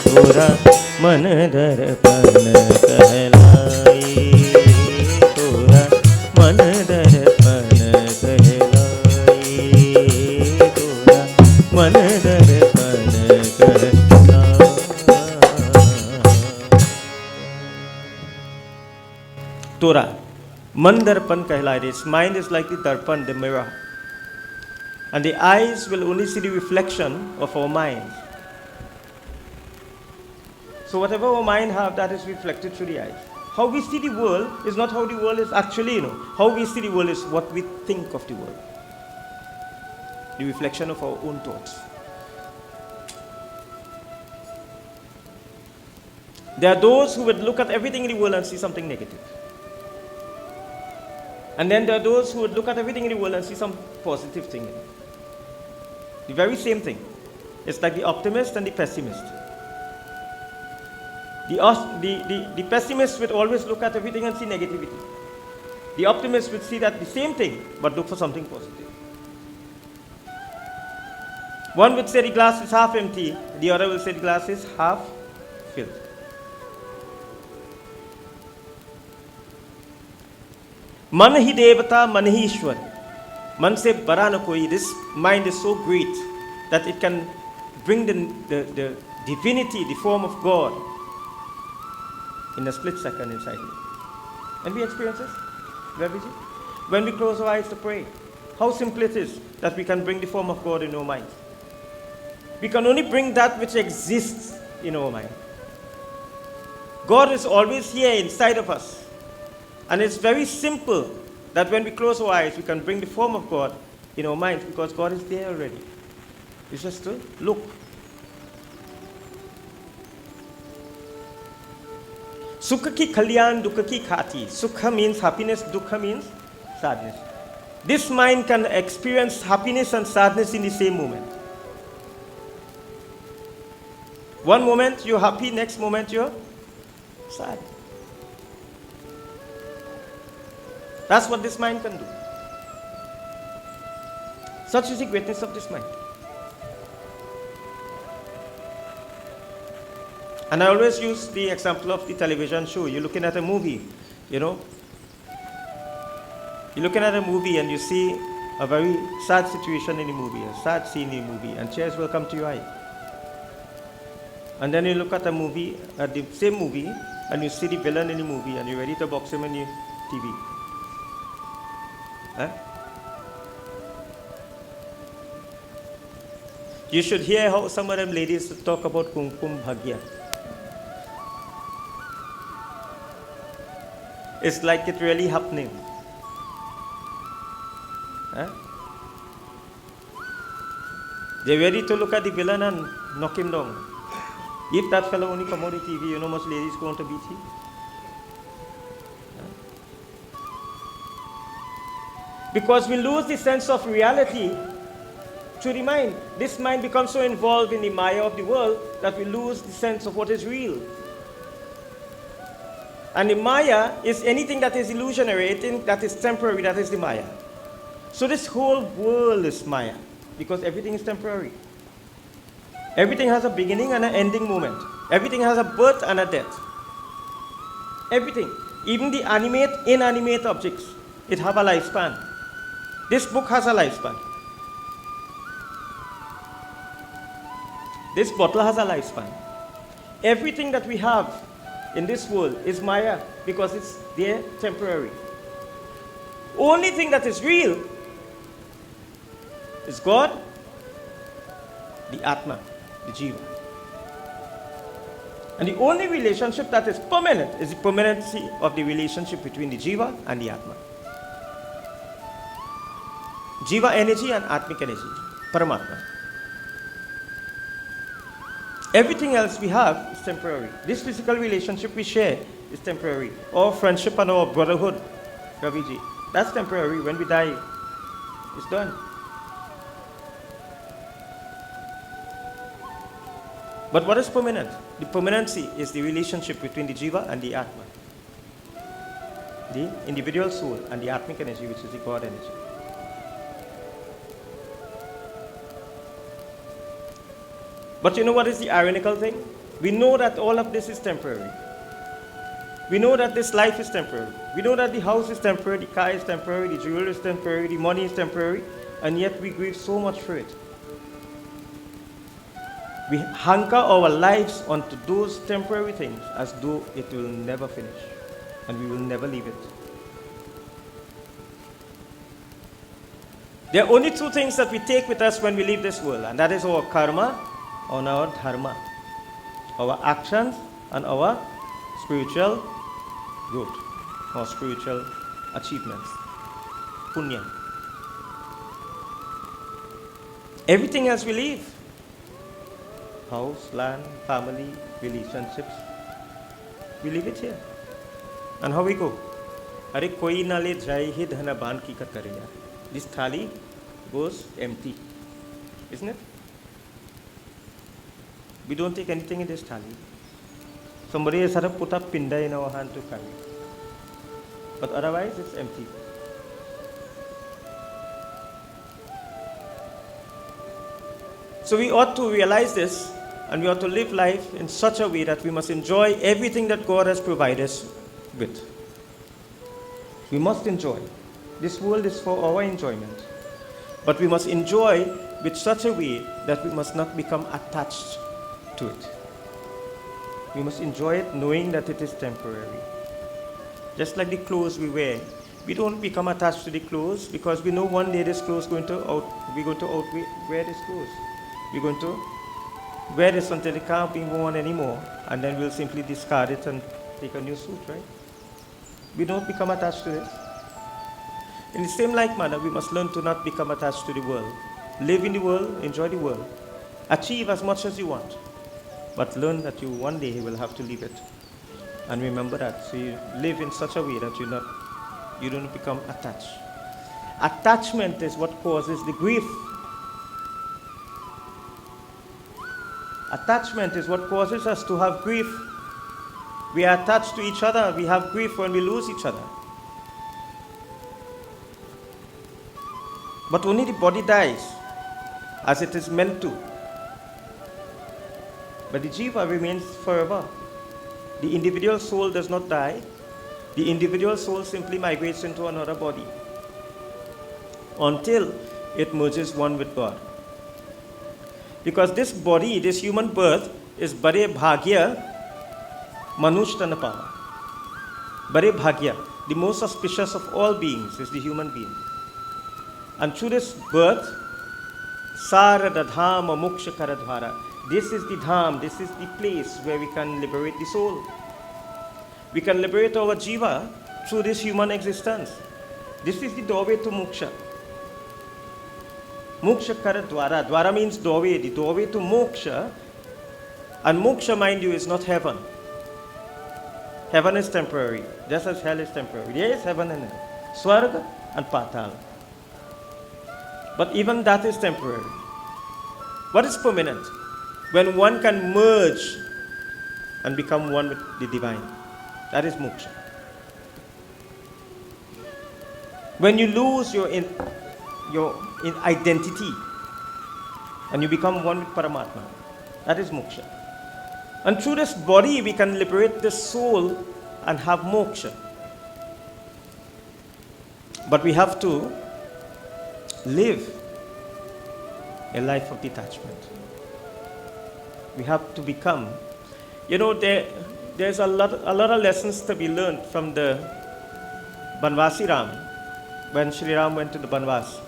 पूरा मन दर्पण कहलाए, पूरा मन दर्पण कहलाए, पूरा मन दर्पण कहलाए। तोरा मन दर्पण कहलाए. This mind is like the darpan, the mirror. And the eyes will only see the reflection of our mind. So whatever our mind have, that is reflected through the eyes. How we see the world is not how the world is actually, How we see the world is what we think of the world. The reflection of our own thoughts. There are those who would look at everything in the world and see something negative. And then there are those who would look at everything in the world and see some positive thing in it. The very same thing. It's like the optimist and the pessimist. The pessimist would always look at everything and see negativity. The optimist would see that the same thing, but look for something positive. One would say the glass is half empty, the other will say the glass is half filled. मन ही देवता, मन ही ईश्वर. मन से बड़ा न कोई. This mind is so great that it can bring the divinity, the form of God, in a split second inside me. And we experience this very easily. When we close our eyes to pray, how simple it is that we can bring the form of God in our minds. We can only bring that which exists in our mind. God is always here inside of us. And it's very simple that when we close our eyes, we can bring the form of God in our minds because God is there already. It's just to look. Sukha ki kalyan, dukha ki khati. Sukha means happiness, dukha means sadness. This mind can experience happiness and sadness in the same moment. One moment you're happy, next moment you're sad. That's what this mind can do. Such is the greatness of this mind. And I always use the example of the television show. You're looking at a movie, You're looking at a movie and you see a very sad situation in the movie, a sad scene in the movie, and tears will come to your eye. And then you look at a movie, at the same movie, and you see the villain in the movie, and you're ready to box him in your TV. Huh? You should hear how some of them ladies talk about Kumkum Bhagya. It's like it really happening. Huh? They're ready to look at the villain and knock him down. If that fellow only come on the TV, you know much ladies going to beat him. Because we lose the sense of reality through the mind. This mind becomes so involved in the maya of the world that we lose the sense of what is real. And the maya is anything that is illusionary, anything that is temporary, that is the maya. So this whole world is maya, because everything is temporary. Everything has a beginning and an ending moment. Everything has a birth and a death. Everything. Even the inanimate objects, it have a lifespan. This book has a lifespan. This bottle has a lifespan. Everything that we have in this world is maya because it's there temporary. Only thing that is real is God, the Atma, the Jiva. And the only relationship that is permanent is the permanency of the relationship between the Jiva and the Atma. Jiva energy and Atmic energy, Paramatma. Everything else we have is temporary. This physical relationship we share is temporary. Our friendship and our brotherhood, Raviji, that's temporary. When we die, it's done. But what is permanent? The permanency is the relationship between the Jiva and the Atma. The individual soul and the Atmic energy, which is the God energy. But you know what is the ironical thing? We know that all of this is temporary. We know that this life is temporary. We know that the house is temporary, the car is temporary, the jewelry is temporary, the money is temporary, and yet we grieve so much for it. We hanker our lives onto those temporary things as though it will never finish, and we will never leave it. There are only two things that we take with us when we leave this world, and that is our karma and our dharma, our actions and our spiritual growth, our spiritual achievements, punya. Everything else we leave. House, land, family, relationships. We leave it here. And how we go? Are koi na le jai hi dhana ban ki kar kare yaar. This thali goes empty. Isn't it? We don't take anything in this thali. Somebody has had to put a pinda in our hand to carry. But otherwise it's empty. So we ought to realize this, and we ought to live life in such a way that we must enjoy everything that God has provided us with. We must enjoy. This world is for our enjoyment. But we must enjoy with such a way that we must not become attached to it. We must enjoy it knowing that it is temporary. Just like the clothes we wear. We don't become attached to the clothes because we know one day this clothes we're going to outwear this clothes. We're going to wear this until it can't be worn anymore, and then we'll simply discard it and take a new suit, right? We don't become attached to this. In the same like manner, we must learn to not become attached to the world. Live in the world, enjoy the world. Achieve as much as you want. But learn that you one day will have to leave it. And remember that. So you live in such a way that you don't become attached. Attachment is what causes the grief. Attachment is what causes us to have grief. We are attached to each other. We have grief when we lose each other. But only the body dies as it is meant to. But the jiva remains forever. The individual soul does not die. The individual soul simply migrates into another body until it merges one with God. Because this body, this human birth, is bare bhagya manushthanapa. Bare bhagya, the most auspicious of all beings is the human being. And through this birth, sarada dhama moksha karadhara. This is the dham, this is the place where we can liberate the soul. We can liberate our jiva through this human existence. This is the doorway to moksha. Moksha kara dwara. Dwara means doorway. The doorway to moksha. And moksha, mind you, is not heaven. Heaven is temporary, just as hell is temporary. There is heaven and hell. Swarga and patal. But even that is temporary. What is permanent? When one can merge and become one with the divine. That is moksha. When you lose your identity and you become one with Paramatma, that is moksha. And through this body we can liberate the soul and have moksha. But we have to live a life of detachment. We have to become, there's a lot of lessons to be learned from the Banvasi Ram when Shri Ram went to the Banvas.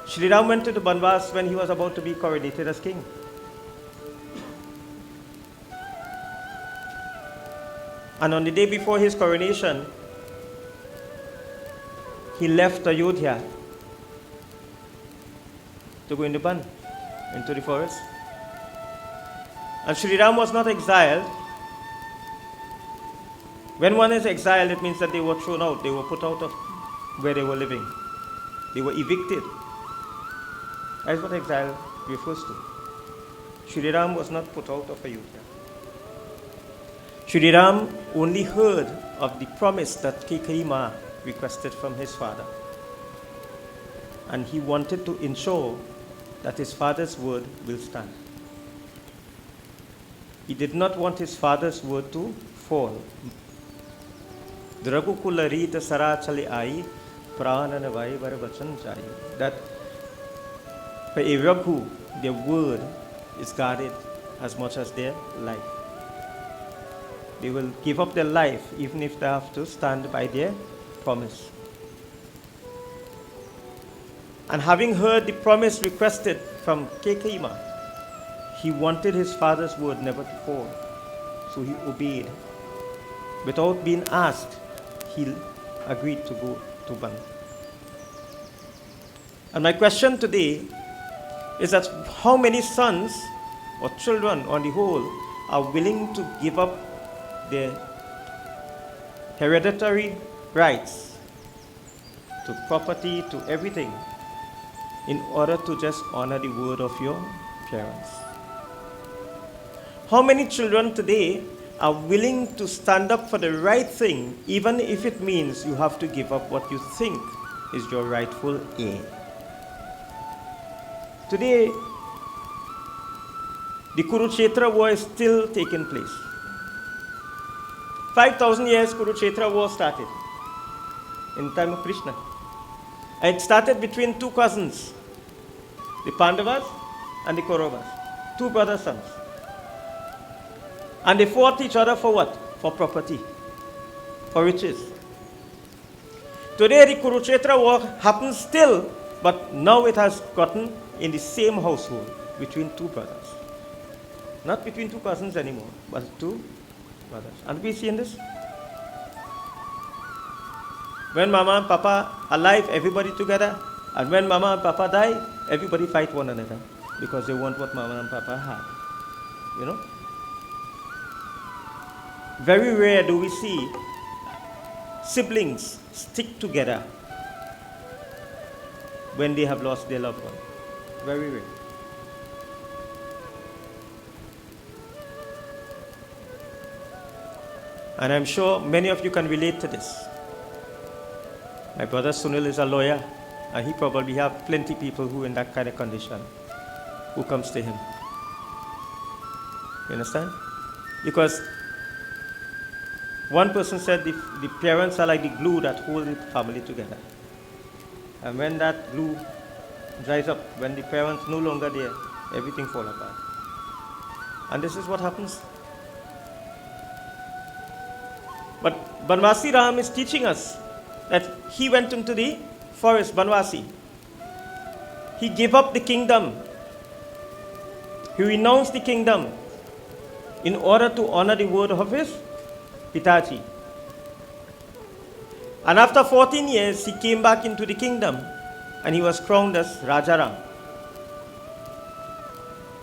Shri Ram went to the Banvas when he was about to be coronated as king. And on the day before his coronation, he left Ayodhya to go in the Ban, into the forest. And Sri Ram was not exiled. When one is exiled, it means that they were thrown out, they were put out of where they were living. They were evicted. That's what exile refers to. Sri Ram was not put out of Ayodhya. Sri Ram only heard of the promise that Kekayi requested from his father. And he wanted to ensure that his father's word will stand. He did not want his father's word to fall. Dragukula Rita Sarachali Ai Pranana Vaivara Vachan Jai. That for a Raghu, their word is guarded as much as their life. They will give up their life even if they have to stand by their promise. And having heard the promise requested from Kekayi, he wanted his father's word never to fall. So he obeyed. Without being asked, he agreed to go to Ban. And my question today is that how many sons or children on the whole are willing to give up their hereditary rights to property, to everything, in order to just honor the word of your parents? How many children today are willing to stand up for the right thing, even if it means you have to give up what you think is your rightful heir? Today, the Kurukshetra war is still taking place. 5,000 years Kurukshetra war started in the time of Krishna. And it started between two cousins, the Pandavas and the Kauravas, two brother sons. And they fought each other for what? For property, for riches. Today the Kurukshetra war happens still, but now it has gotten in the same household between two brothers. Not between two cousins anymore, but two brothers. And we see in this? When Mama and Papa are alive, everybody together. And when Mama and Papa die, everybody fight one another because they want what Mama and Papa had. You know? Very rare do we see siblings stick together when they have lost their loved one. Very rare. And I'm sure many of you can relate to this. My brother Sunil is a lawyer, and he probably have plenty people who in that kind of condition who comes to him. You understand? Because one person said the parents are like the glue that hold the family together. And when that glue dries up, when the parents no longer there, everything falls apart. And this is what happens. But Banvasi Ram is teaching us that he went into the forest, Banvasi. He gave up the kingdom. He renounced the kingdom in order to honor the word of his Pitaji. And after 14 years, he came back into the kingdom. and he was crowned as Rajaram.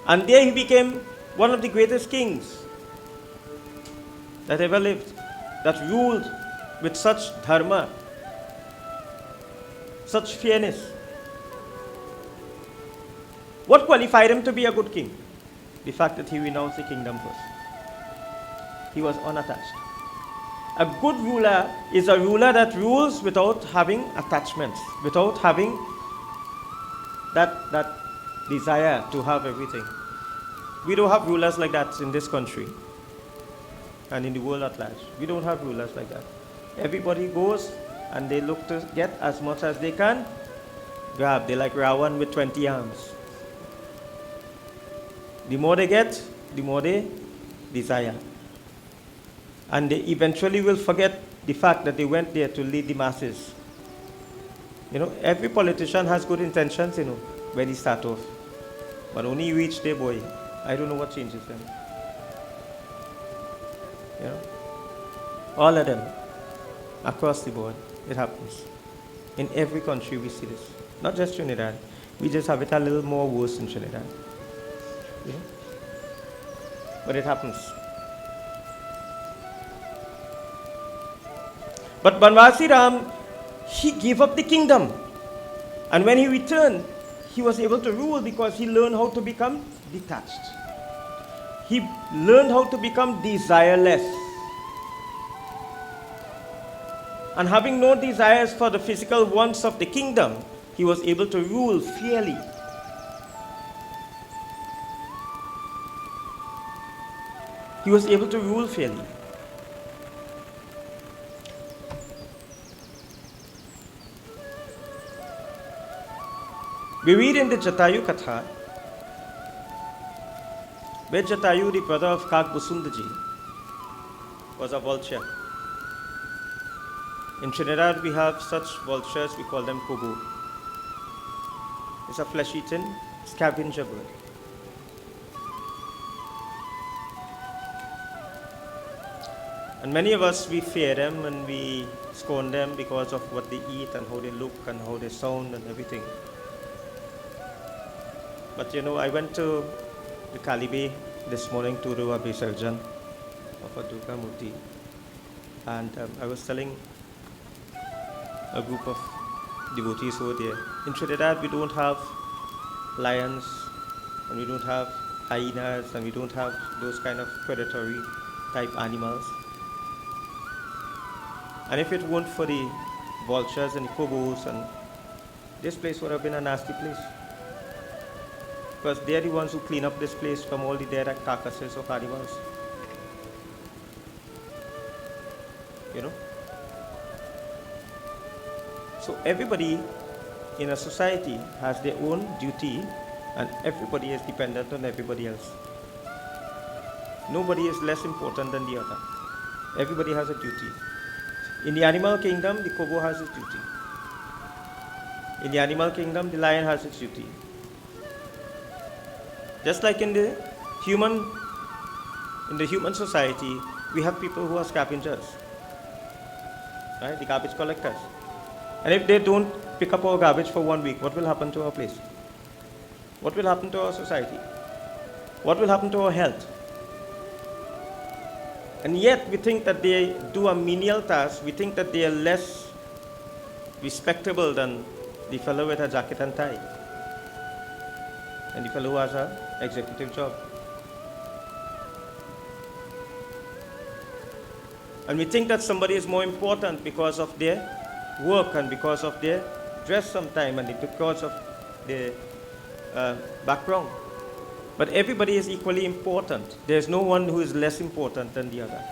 And there he became one of the greatest kings that ever lived, that ruled with such dharma, such fairness. What qualified him to be a good king? The fact that he renounced the kingdom first. He was unattached. A good ruler is a ruler that rules without having attachments, without having that desire to have everything. We don't have rulers like that in this country and in the world at large. We don't have rulers like that. Everybody goes and they look to get as much as they can grab. They're like Ravan with 20 arms. The more they get, the more they desire. And they eventually will forget the fact that they went there to lead the masses. You know, every politician has good intentions, you know, when he start off. But only you reach there, boy, I don't know what changes them. You know? All of them, across the board, it happens. In every country we see this. Not just Trinidad. We just have it a little more worse in Trinidad. You know? But it happens. But Banwasi Ram, he gave up the kingdom. And when he returned, he was able to rule because he learned how to become detached. He learned how to become desireless. And having no desires for the physical wants of the kingdom, he was able to rule fairly. He was able to rule fairly. We read in the Jatayu Katha, where Jatayu, the brother of Kakbusundaji, was a vulture. In Trinidad, we have such vultures, we call them kobo. It's a flesh-eating scavenger bird. And many of us, we fear them and we scorn them because of what they eat and how they look and how they sound and everything. But you know, I went to the Kalibe this morning to do a Visarjan of a Durga Murti, and I was telling a group of devotees over there, in Trinidad we don't have lions, and we don't have hyenas, and we don't have those kind of predatory type animals. And if it weren't for the vultures and the kobos, and this place would have been a nasty place. Because they're the ones who clean up this place from all the dead carcasses of animals. You know? So everybody in a society has their own duty, and everybody is dependent on everybody else. Nobody is less important than the other. Everybody has a duty. In the animal kingdom, the kobo has its duty. In the animal kingdom, the lion has its duty. Just like in the human society, we have people who are scavengers, right? The garbage collectors. And if they don't pick up our garbage for 1 week, what will happen to our place? What will happen to our society? What will happen to our health? And yet we think that they do a menial task. We think that they are less respectable than the fellow with a jacket and tie, and the fellow who has an executive job. And we think that somebody is more important because of their work and because of their dress sometime and because of their background. But everybody is equally important. There is no one who is less important than the other.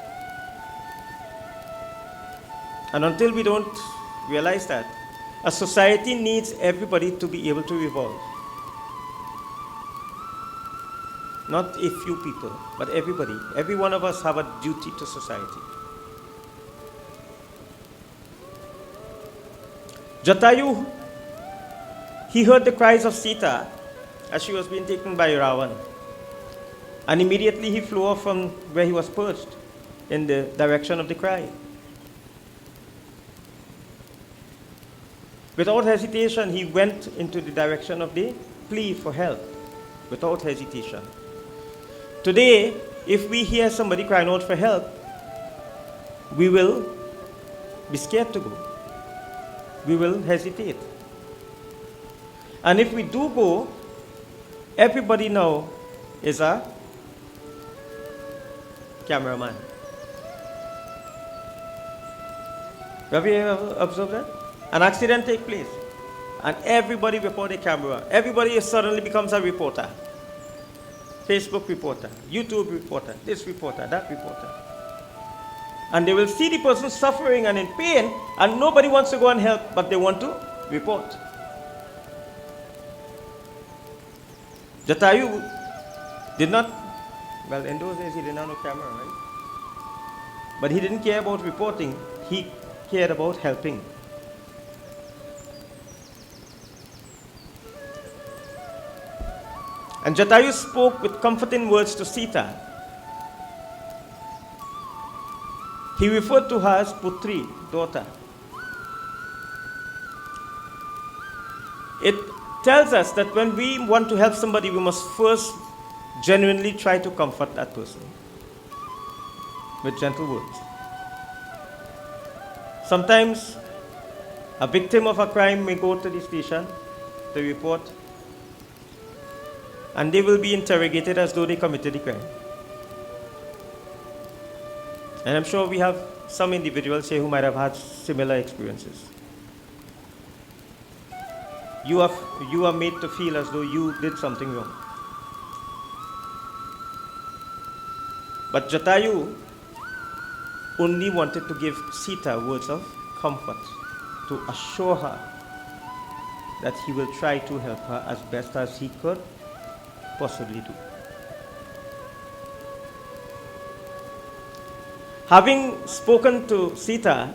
And until we don't realize that, a society needs everybody to be able to evolve. Not a few people, but everybody. Every one of us have a duty to society. Jatayu, he heard the cries of Sita as she was being taken by Ravan. And immediately he flew off from where he was perched in the direction of the cry. Without hesitation, he went into the direction of the plea for help. Without hesitation. Today, if we hear somebody crying out for help, we will be scared to go. We will hesitate. And if we do go, everybody now is a cameraman. Have you ever observed that? An accident takes place, and everybody report a camera. Everybody suddenly becomes a reporter. Facebook reporter, YouTube reporter, this reporter, that reporter. And they will see the person suffering and in pain, and nobody wants to go and help, but they want to report. Jatayu did not, well, in those days he didn't have no camera, right? But he didn't care about reporting, he cared about helping. And Jatayu spoke with comforting words to Sita. He referred to her as Putri, daughter. It tells us that when we want to help somebody, we must first genuinely try to comfort that person with gentle words. Sometimes a victim of a crime may go to the station to report, and they will be interrogated as though they committed the crime. And I'm sure we have some individuals here who might have had similar experiences. You are made to feel as though you did something wrong. But Jatayu only wanted to give Sita words of comfort, to assure her that he will try to help her as best as he could possibly do. Having spoken to Sita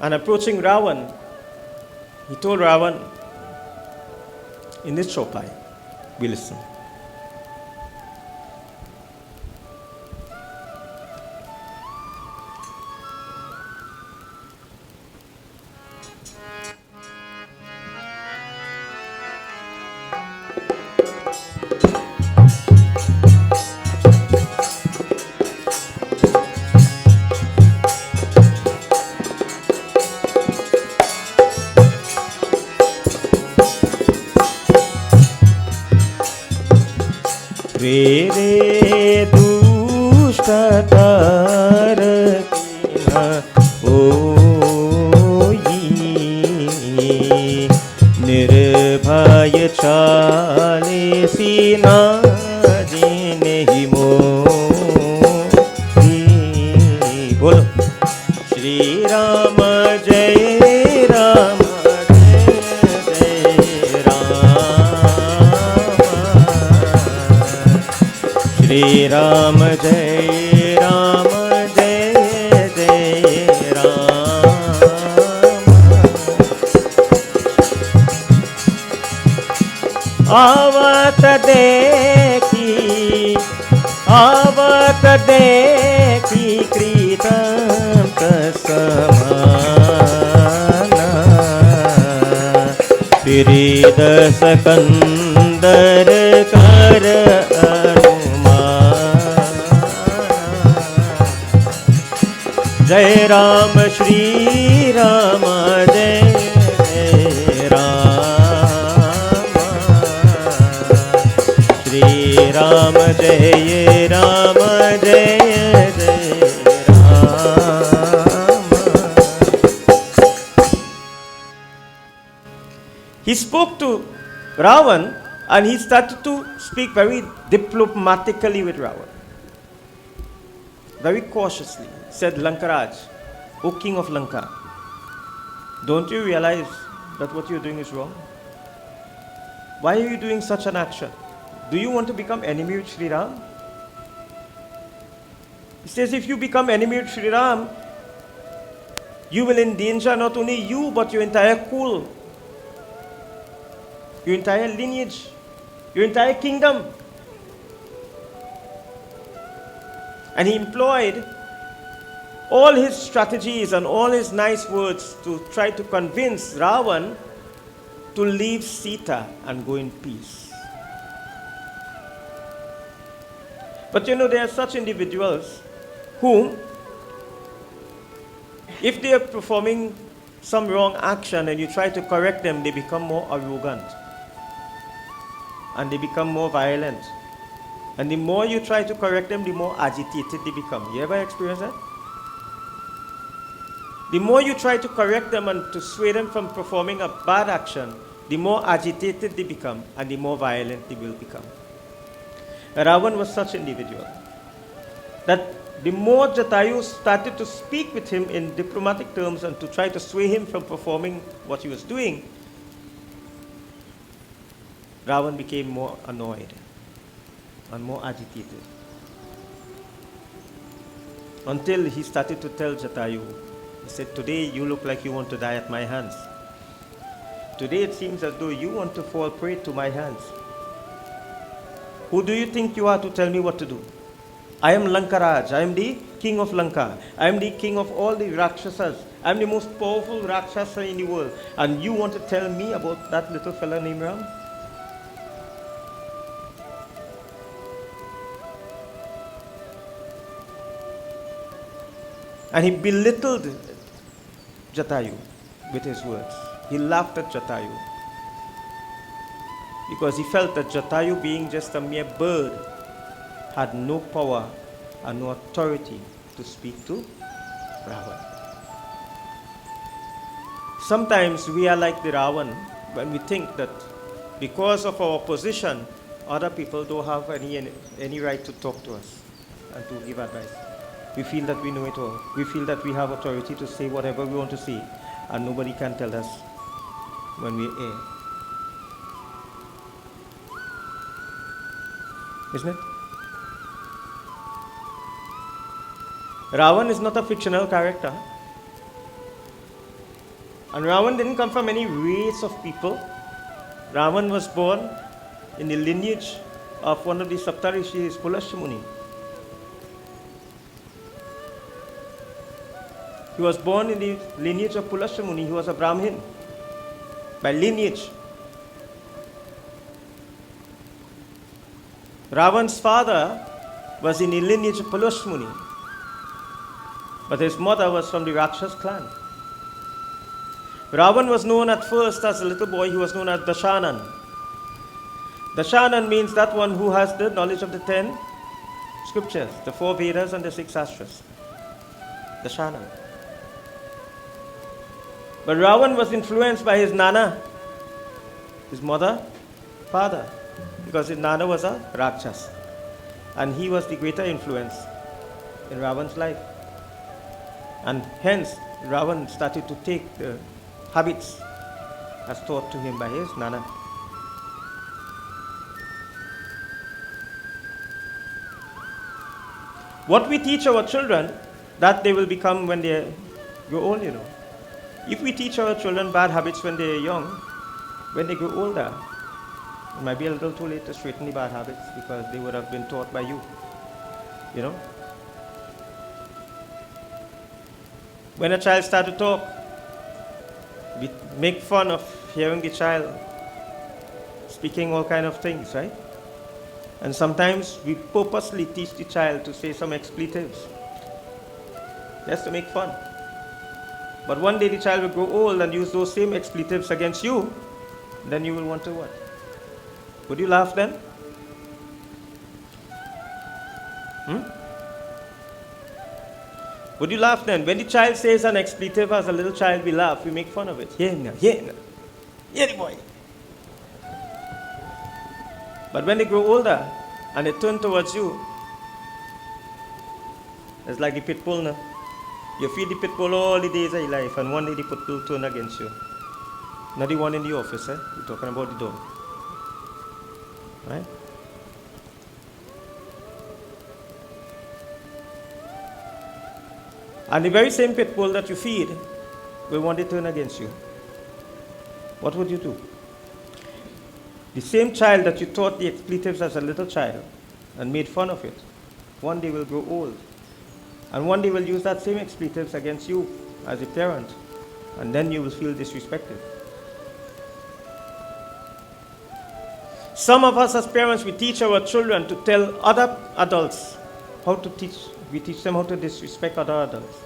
and approaching Ravan, he told Ravan in this chopai, we listen. Vere dushtatar kina oyi nirbhay chale sina jine mohi. Bolo Shri Rama Jai Rama Shri Ram Jai Ram Jai Jai Ram. Avat dekhi kritam kasamana Pirid sakandar kar Jai Ram Shri Ram Jai Ram Shri Ram Jai Ram Jai Jai Ram. He spoke to Ravan and he started to speak very diplomatically with Ravan. Very cautiously. Said Lankaraj, O King of Lanka, don't you realize that what you're doing is wrong? Why are you doing such an action? Do you want to become enemy with Sri Ram? He says if you become enemy with Sri Ram, you will endanger not only you but your entire kul, your entire lineage, your entire kingdom. And he employed all his strategies and all his nice words to try to convince Ravan to leave Sita and go in peace. But there are such individuals whom, if they are performing some wrong action and you try to correct them, they become more arrogant and they become more violent. And the more you try to correct them, the more agitated they become. You ever experience that? The more you try to correct them and to sway them from performing a bad action, the more agitated they become and the more violent they will become. Ravan was such an individual that the more Jatayu started to speak with him in diplomatic terms and to try to sway him from performing what he was doing, Ravan became more annoyed and more agitated. Until he started to tell Jatayu, he said, "Today you look like you want to die at my hands. Today it seems as though you want to fall prey to my hands. Who do you think you are to tell me what to do? I am Lankaraj. I am the king of Lanka. I am the king of all the Rakshasas. I am the most powerful Rakshasa in the world. And you want to tell me about that little fella named Ram?" And he belittled Jatayu with his words. He laughed at Jatayu because he felt that Jatayu, being just a mere bird, had no power and no authority to speak to Ravan. Sometimes we are like the Ravan when we think that because of our position, other people don't have any right to talk to us and to give advice. We feel that we know it all. We feel that we have authority to say whatever we want to say, and nobody can tell us when we err. Isn't it? Ravan is not a fictional character. And Ravan didn't come from any race of people. Ravan was born in the lineage of one of the Saptarishis, Pulashamuni. He was born in the lineage of Pulashamuni. He was a Brahmin by lineage. Ravan's father was in the lineage of Pulashamuni, but his mother was from the Rakshas clan. Ravan was known at first as a little boy, he was known as Dashanan. Dashanan means that one who has the knowledge of the 10 scriptures, the 4 Vedas and the 6 Shastras. Dashanan. But Ravan was influenced by his Nana, his mother, father, because his Nana was a Rakshas. And he was the greater influence in Ravan's life. And hence, Ravan started to take the habits as taught to him by his Nana. What we teach our children, that they will become when they grow old, If we teach our children bad habits when they are young, when they grow older, it might be a little too late to straighten the bad habits because they would have been taught by you. When a child starts to talk, we make fun of hearing the child speaking all kind of things, right? And sometimes we purposely teach the child to say some expletives just to make fun. But one day the child will grow old and use those same expletives against you, then you will want to what? Would you laugh then? Would you laugh then? When the child says an expletive as a little child, we laugh, we make fun of it. Yeah, the boy. But when they grow older and they turn towards you, it's like the pit bull now. You feed the pit bull all the days of your life, and one day the pit bull turn against you. Not the one in the office, We're talking about the dog. Right? And the very same pit bull that you feed will one day turn against you. What would you do? The same child that you taught the expletives as a little child and made fun of it, one day will grow old And one day will use that same expletives against you as a parent. And then you will feel disrespected. Some of us as parents, we teach our children to tell other adults how to teach. We teach them how to disrespect other adults.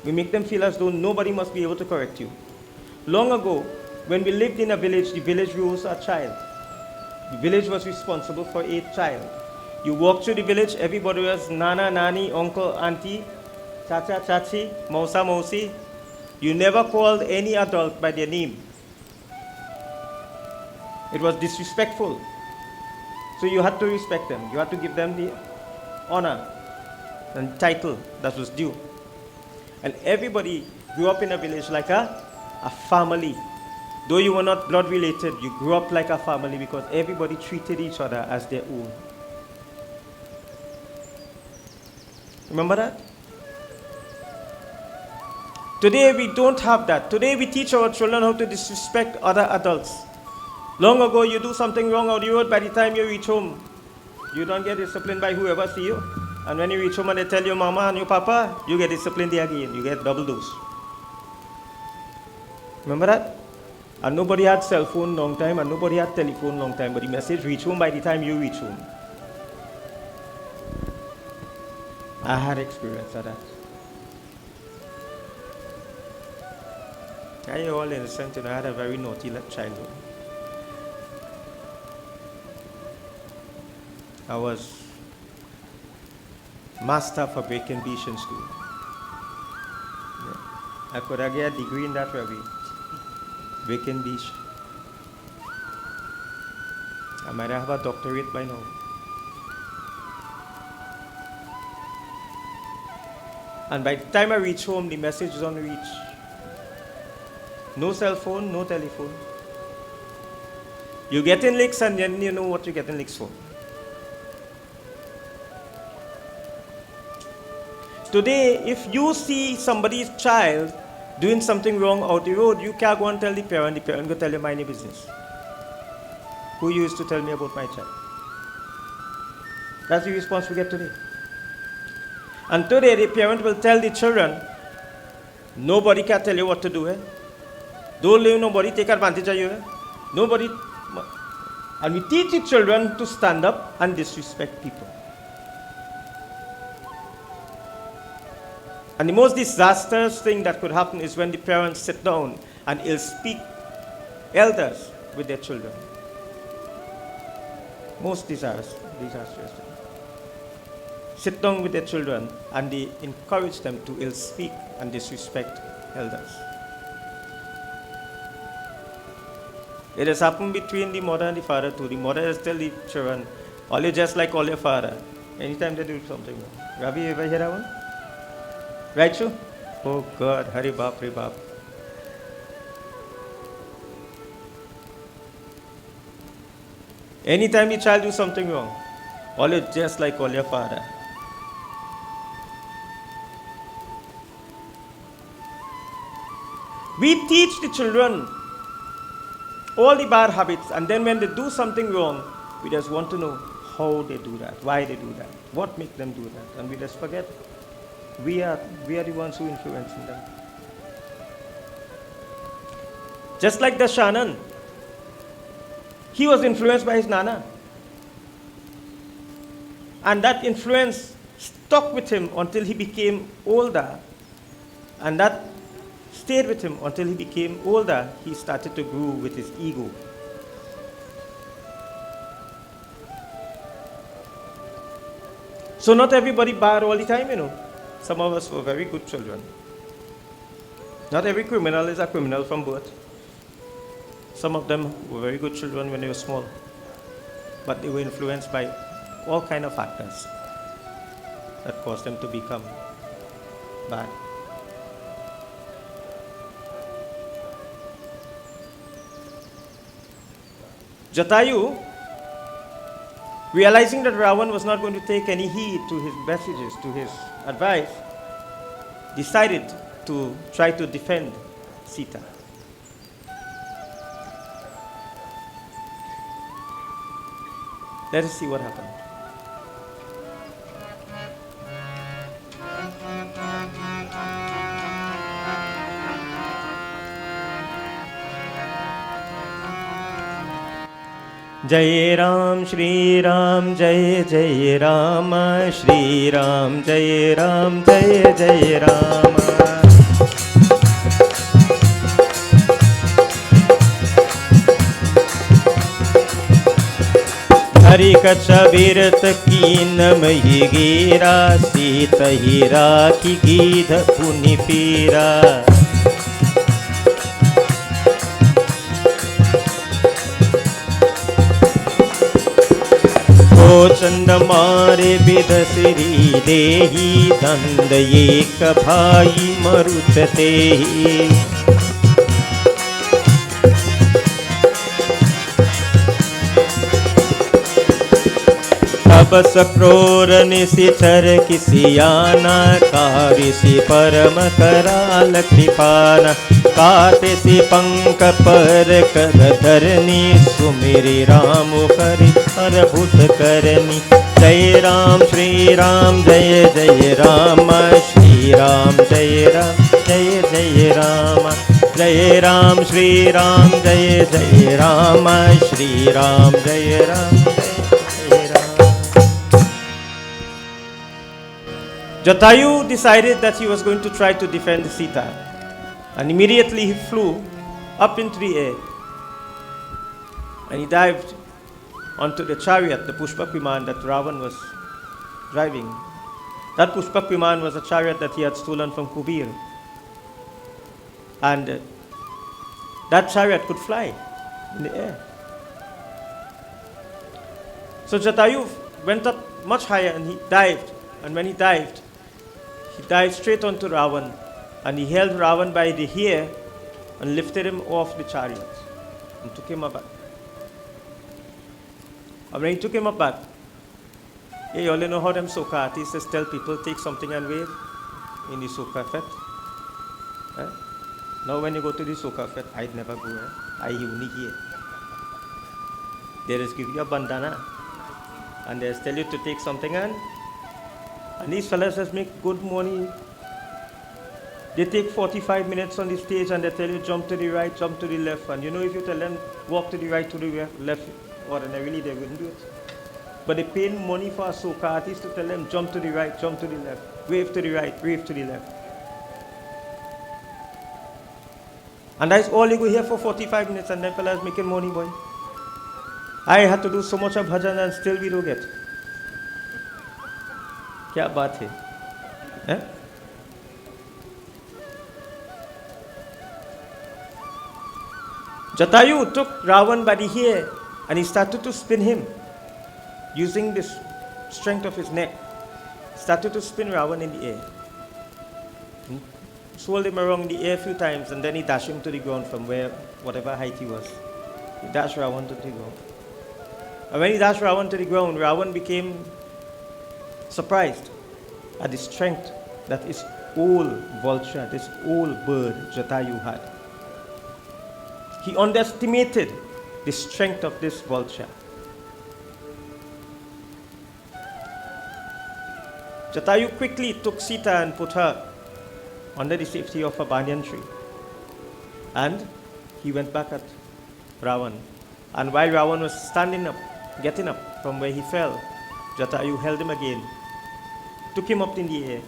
We make them feel as though nobody must be able to correct you. Long ago, when we lived in a village, the village rose a child. The village was responsible for a child. You walk through the village, everybody was nana, nani, uncle, auntie, chacha, chachi, mausa, mausi. You never called any adult by their name. It was disrespectful. So you had to respect them. You had to give them the honor and title that was due. And everybody grew up in a village like a family. Though you were not blood related, you grew up like a family because everybody treated each other as their own. Remember that? Today we don't have that. Today we teach our children how to disrespect other adults. Long ago you do something wrong out the road, by the time you reach home, you don't get disciplined by whoever see you. And when you reach home and they tell your mama and your papa, you get disciplined there again. You get double dose. Remember that? And nobody had cell phone long time and nobody had telephone long time, but the message reach home by the time you reach home. I had experience of that. I all innocent, I had a very naughty childhood. I was master for breaking beach in school. Yeah. I could have get a degree in that very. Breaking beach. I might have a doctorate by now. And by the time I reach home, the message is on reach. No cell phone, no telephone. You get in licks and then you know what you get in licks for. Today, if you see somebody's child doing something wrong out the road, you can't go and tell the parent go tell you mind your business. Who used to tell me about my child? That's the response we get today. And today the parent will tell the children, nobody can tell you what to do. Don't let nobody take advantage of you. Nobody. And we teach the children to stand up and disrespect people. And the most disastrous thing that could happen is when the parents sit down and ill speak elders with their children. Most disastrous thing. Sit down with their children and they encourage them to ill speak and disrespect elders. It has happened between the mother and the father too. The mother has tell the children, all you just like all your father. Anytime they do something wrong. Ravi, you ever hear that one? Right, Shu? Oh God, Hari Bap, Hari Bap. Anytime the child do something wrong, all you just like all your father. We teach the children all the bad habits, and then when they do something wrong, we just want to know how they do that, why they do that, what makes them do that, and we just forget. We are the ones who influence them. Just like Dashanan, he was influenced by his nana. And that influence stuck with him until he became older. And that stayed with him until he became older. He started to grow with his ego. So not everybody bad all the time, you know. Some of us were very good children. Not every criminal is a criminal from birth. Some of them were very good children when they were small. But they were influenced by all kinds of factors that caused them to become bad. Jatayu, realizing that Ravan was not going to take any heed to his messages, to his advice, decided to try to defend Sita. Let us see what happened. जय राम श्री राम जय जय राम श्री राम जय जय राम हरि कछ बिरत कीन मही गिरा सीत ही राखी गीध पुनि पीरा ओ चंद मारे बिद श्री देही दंड एक भाई मरुत तेही अब सक्रोर निशिचर किसियाना कारिसि परम कराल कृपाना काते सि पंक पर कर धरनी सुमिरि राम करि अद्भुत करनी जय राम श्री राम जय जय राम श्री राम जय जय राम जय राम श्री राम जय जय राम श्री राम जय Ram Jatayu decided that he was going to try to defend Sita, and immediately he flew up into the air and he dived onto the chariot, the Pushpak Viman that Ravan was driving. That Pushpak Viman was a chariot that he had stolen from Kubir, and that chariot could fly in the air. So Jatayu went up much higher and he dived, and when he dived straight onto Ravan, and he held Ravan by the hair and lifted him off the chariot and took him up back. And when he took him up back, you all know how them soca artists tell people take something and wave in the soca fete. Now when you go to the soca fete, I'd never go. I only here. They just give you a bandana and they tell you to take something and these fellas just make good money. They take 45 minutes on the stage and they tell you jump to the right, jump to the left. And you know if you tell them walk to the right, to the left, ordinarily they wouldn't do it. But they pay money for a soca artist to tell them jump to the right, jump to the left, wave to the right, wave to the left. And that's all you go here for 45 minutes and then fellas making money, boy. I had to do so much of bhajan and still we don't get. क्या बात है? Jatayu took Ravan by the hair and he started to spin him using the strength of his neck. Started to spin Ravan in the air. He swirled him around in the air a few times and then he dashed him to the ground from whatever height he was. He dashed Ravan to the ground. And when he dashed Ravan to the ground, Ravan became surprised at the strength that his old vulture, this old bird Jatayu had. He underestimated the strength of this vulture. Jatayu quickly took Sita and put her under the safety of a banyan tree. And he went back at Ravan. And while Ravan was standing up, getting up from where he fell, Jatayu held him again, took him up in the air,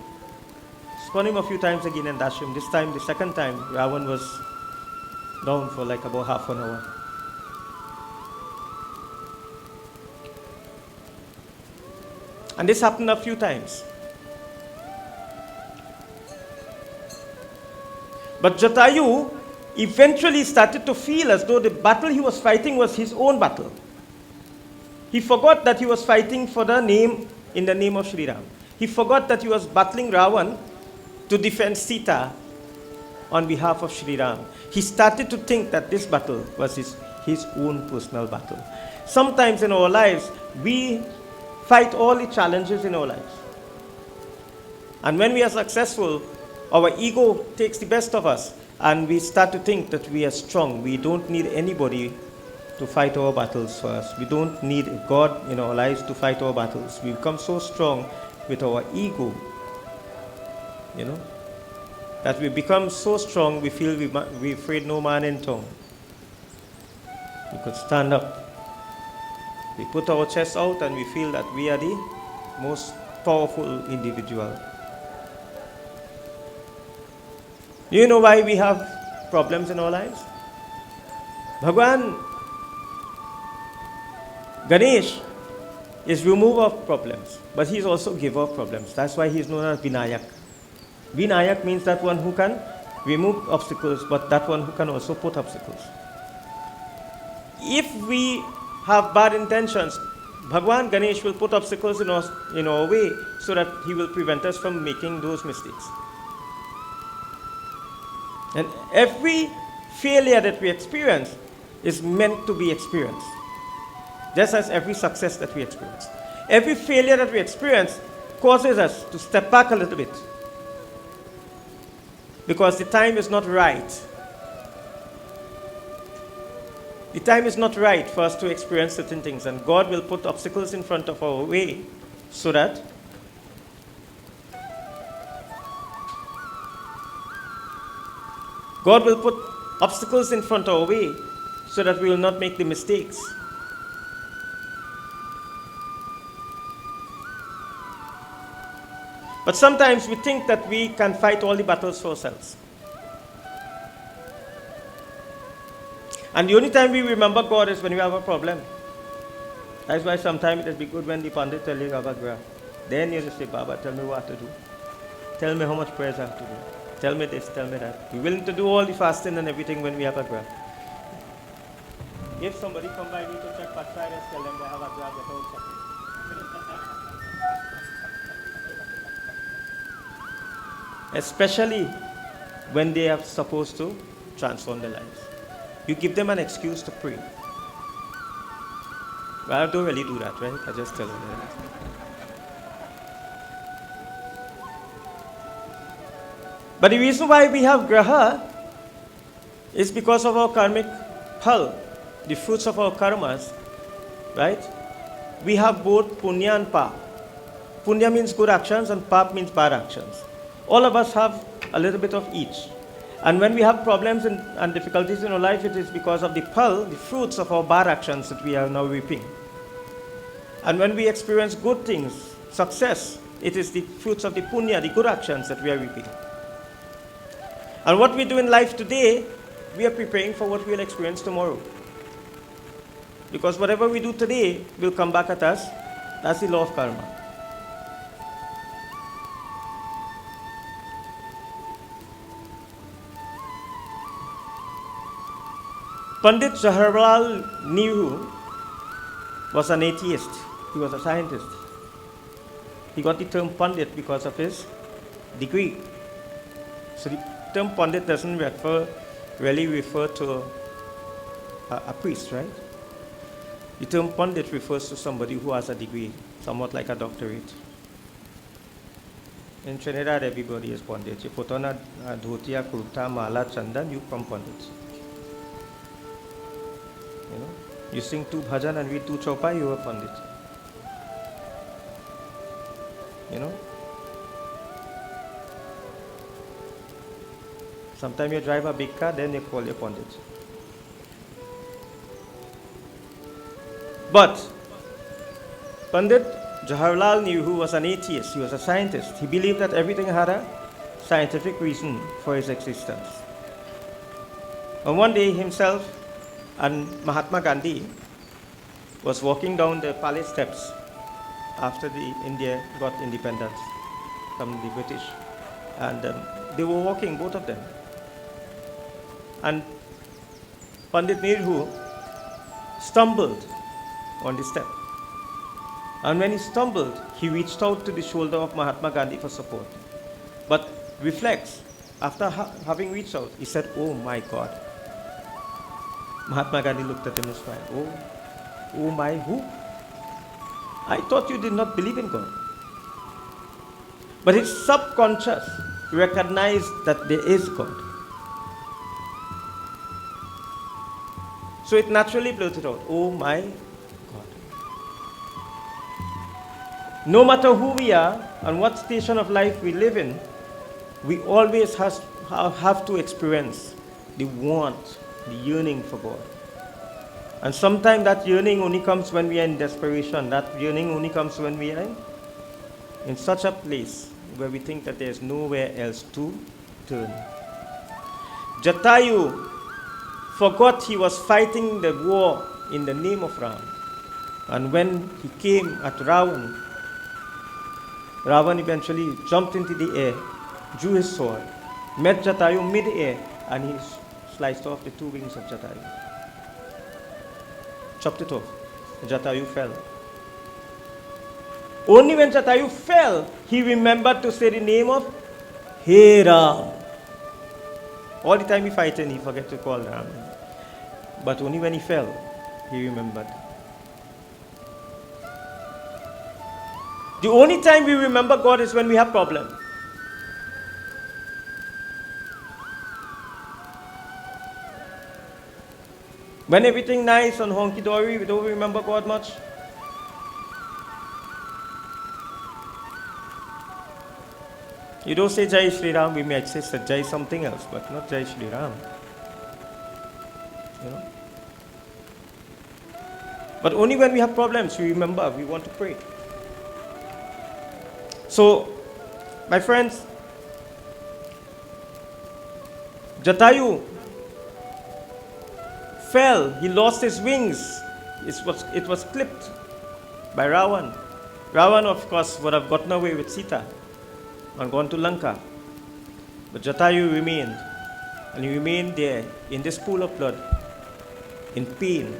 spun him a few times again and dashed him. This time, the second time, Ravan was down for like about half an hour. And this happened a few times. But Jatayu eventually started to feel as though the battle he was fighting was his own battle. He forgot that he was fighting for the name, in the name of Sri Ram. He forgot that he was battling Ravan to defend Sita on behalf of Sri Ram. He started to think that this battle was his own personal battle. Sometimes in our lives, we fight all the challenges in our lives. And when we are successful, our ego takes the best of us and we start to think that we are strong. We don't need anybody to fight our battles for us. We don't need God in our lives to fight our battles. We become so strong with our ego, that we become so strong we feel we're afraid no man in town. We could stand up We put our chest out and we feel that we are the most powerful individual. Do you know why we have problems in our lives? Bhagwan, Ganesh is remover of problems, but he is also giver of problems. That's why he is known as Vinayak. Vinayak means that one who can remove obstacles, but that one who can also put obstacles. If we have bad intentions, Bhagwan Ganesh will put obstacles in our way so that he will prevent us from making those mistakes. And every failure that we experience is meant to be experienced, just as every success that we experience. Every failure that we experience causes us to step back a little bit, because the time is not right. The time is not right for us to experience certain things, and God will put obstacles in front of our way so that God will put obstacles in front of our way so that we will not make the mistakes. But sometimes we think that we can fight all the battles for ourselves. And the only time we remember God is when we have a problem. That's why sometimes it is good when the Pandit tells you about God. Then you just say, Baba, tell me what to do. Tell me how much prayers I have to do. Tell me this, tell me that. We're willing to do all the fasting and everything when we have a grab. If somebody come by me to check past Fridays, tell them they have a grab without checking. Especially when they are supposed to transform their lives. You give them an excuse to pray. Well, I don't really do that, right? I just tell them that. But the reason why we have graha is because of our karmic phal, the fruits of our karmas, right? We have both punya and pap. Punya means good actions and pap means bad actions. All of us have a little bit of each. And when we have problems and difficulties in our life, it is because of the phal, the fruits of our bad actions that we are now reaping. And when we experience good things, success, it is the fruits of the punya, the good actions that we are reaping. And what we do in life today, we are preparing for what we will experience tomorrow. Because whatever we do today will come back at us. That's the law of karma. Pandit Jawaharlal Nehru was an atheist. He was a scientist. He got the term Pandit because of his degree. So the term Pandit doesn't really refer to a priest, right? The term Pandit refers to somebody who has a degree, somewhat like a doctorate. In Trinidad, everybody is Pandit. You put on a dhoti, kurta, mala, chandan, you become Pandit. You know, you sing 2 bhajan and read 2 chaupai, you are Pandit. You know? Sometimes you drive a big car, then they call you Pandit. But Pandit Jawaharlal Nehru was an atheist. He was a scientist. He believed that everything had a scientific reason for its existence. And one day himself and Mahatma Gandhi was walking down the palace steps after India got independence from the British. And they were walking, both of them. And Pandit Nehru stumbled on the step. And when he stumbled, he reached out to the shoulder of Mahatma Gandhi for support. But reflects, after having reached out, he said, "Oh my God." Mahatma Gandhi looked at him and smiled. Oh my, who? I thought you did not believe in God. But his subconscious recognized that there is God. So it naturally blurted out, "Oh my God." No matter who we are and what station of life we live in, we always have to experience the want, the yearning for God. And sometimes that yearning only comes when we are in desperation. That yearning only comes when we are in such a place where we think that there's nowhere else to turn. Jatayu forgot he was fighting the war in the name of Ram. And when he came at Ravan, Ravan eventually jumped into the air, drew his sword, met Jatayu mid-air, and he sliced off the 2 wings of Jatayu. Chopped it off. Jatayu fell. Only when Jatayu fell, he remembered to say the name of Hey Ram. All the time he fighting, he forget to call Ram. But only when he fell, he remembered. The only time we remember God is when we have problems. When everything nice and honky-dory, we don't remember God much. You don't say Jai Shri Ram, we might say Jai something else, but not Jai Shri Ram. You know? But only when we have problems, we remember, we want to pray. So, my friends, Jatayu fell, he lost his wings. It was clipped by Ravan. Ravan, of course, would have gotten away with Sita and gone to Lanka. But Jatayu remained, and he remained there in this pool of blood, in pain.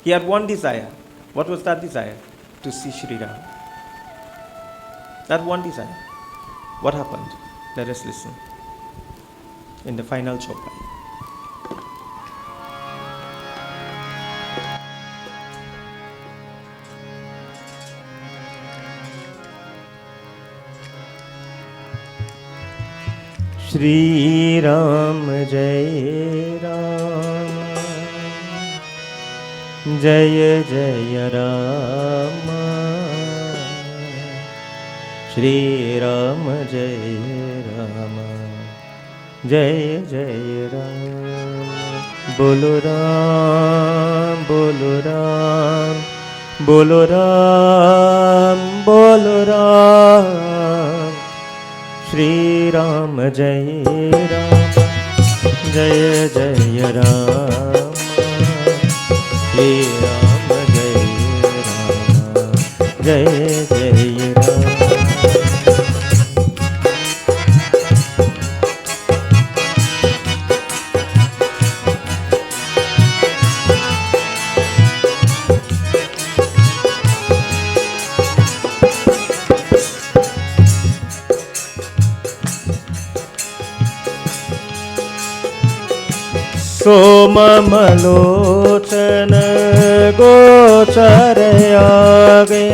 He had one desire. What was that desire? To see Shri Ram. That one desire. What happened? Let us listen in the final chopper. Shri Ram Jai Ram Jai Jai Rama Shri Ram Jai Rama Jai Jai Ram Bolo Ram Bolo Ram Bolo Ram Bolo Ram Shri Ram Jai Ram Jai Jai Ram Shri Ram Jai Ram Jai Jai Ram सोममलोचन गोचर आगे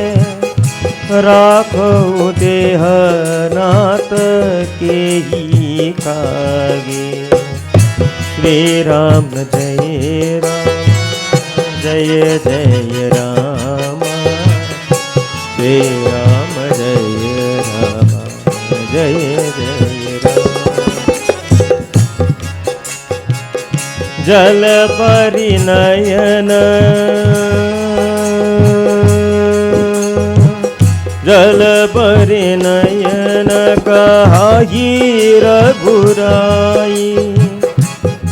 राखो देह नाथ के ही कागे श्री राम जय राम जय जय राम श्री राम जय राम जय जय राम जल परिनयन जल परिनयन कहाई रघुराई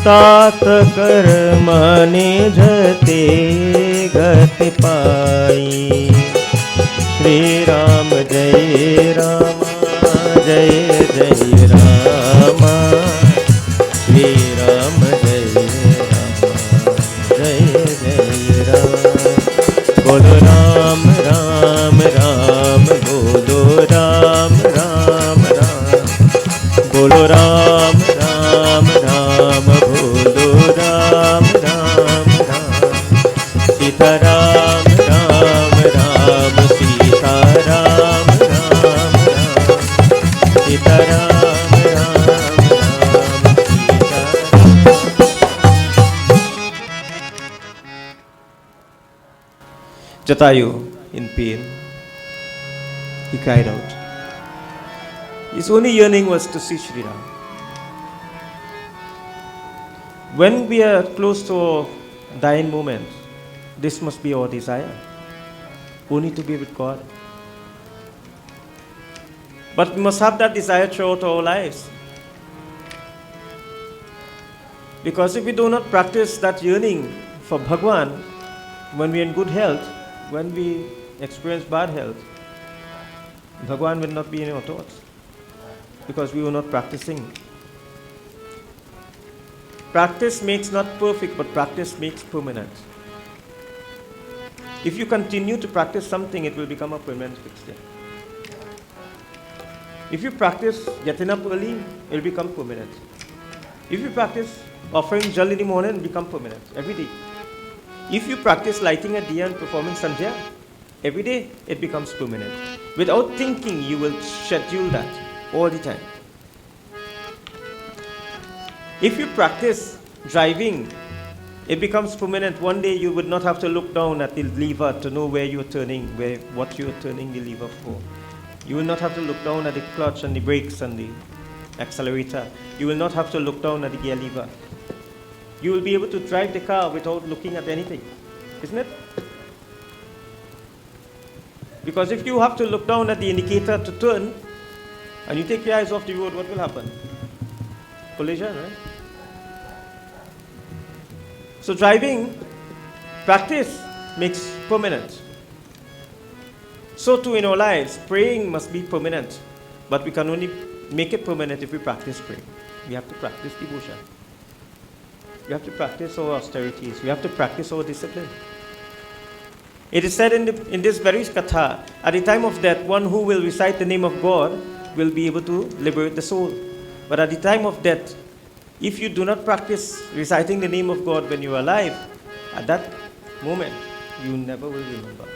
तात कर माने जते गत पाई श्री राम जय राम जय जय राम श्री राम जय जय जय राम बोलो राम राम राम बोलो राम राम राम बोलो राम राम राम बोलो Ram Ram Ram Sita Ram Ram Ram Sita Ram Ram Ram Sita Ram Ram Ram Sita Jatayu, in pain, he cried out. His only yearning was to see Shri Ram. When we are close to our dying moment, this must be our desire, only to be with God. But we must have that desire throughout our lives. Because if we do not practice that yearning for Bhagwan, when we are in good health, when we experience bad health, Bhagwan will not be in our thoughts, because we were not practicing. Practice makes not perfect, but practice makes permanent. If you continue to practice something, it will become a permanent fixture. If you practice getting up early, it will become permanent. If you practice offering jal in the morning, it will become permanent every day. If you practice lighting a diya and performing sandhya, every day it becomes permanent. Without thinking, you will schedule that all the time. If you practice driving, it becomes permanent. One day you would not have to look down at the lever to know where you're turning, what you're turning the lever for. You will not have to look down at the clutch and the brakes and the accelerator. You will not have to look down at the gear lever. You will be able to drive the car without looking at anything, isn't it? Because if you have to look down at the indicator to turn, and you take your eyes off the road, what will happen? Collision, right? So driving, practice makes permanent. So too in our lives, praying must be permanent. But we can only make it permanent if we practice praying. We have to practice devotion. We have to practice our austerities. We have to practice our discipline. It is said in this very katha, at the time of death, one who will recite the name of God will be able to liberate the soul. But at the time of death, if you do not practice reciting the name of God when you are alive, at that moment, you never will remember.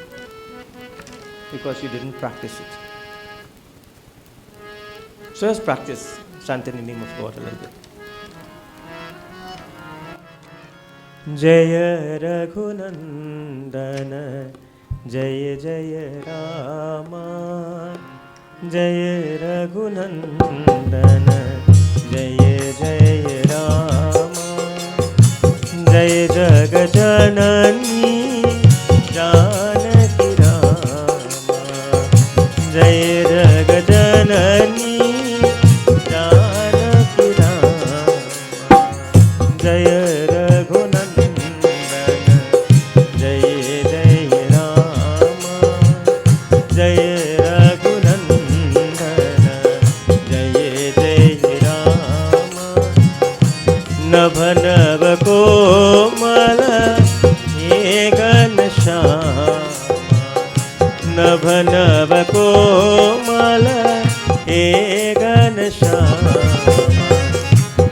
Because you didn't practice it. So let's practice chanting the name of God a little bit. Jaya Raghunandana, Jaya Jaya Rama, Jaya Raghunandana, Jaya Jaya Rama, Jaya Jagajanani, Janaki Rama, Jaya Jagajanani, Janaki Rama, Jaya नभ कोमल हे घनश्याम नभ नभ कोमल हे घनश्याम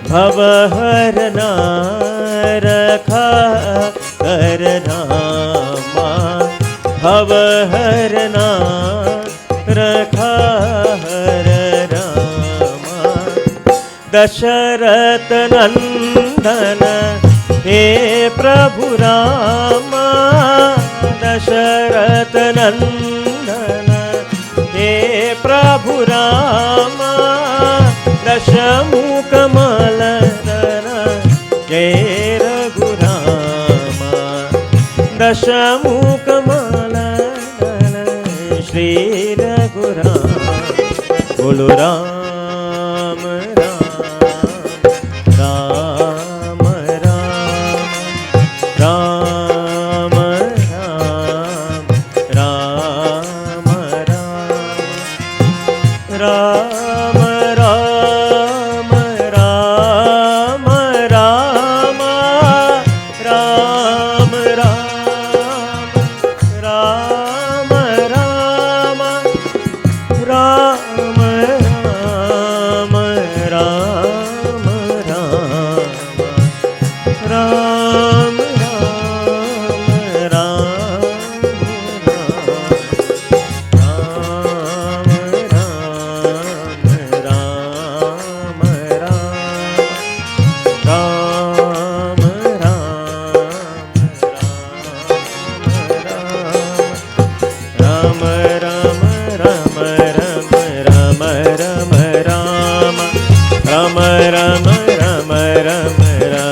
भवहरना रखा कर रामा भवहरना रखा हर रामा दशरथ नंदन हे प्रभु रामा दशरथ नंदन हे प्रभु रामा दशमुख मलदन जय रघुरामा दशमुख मलदन श्री रघुराम बोलो Ram Rama Rama Rama Rama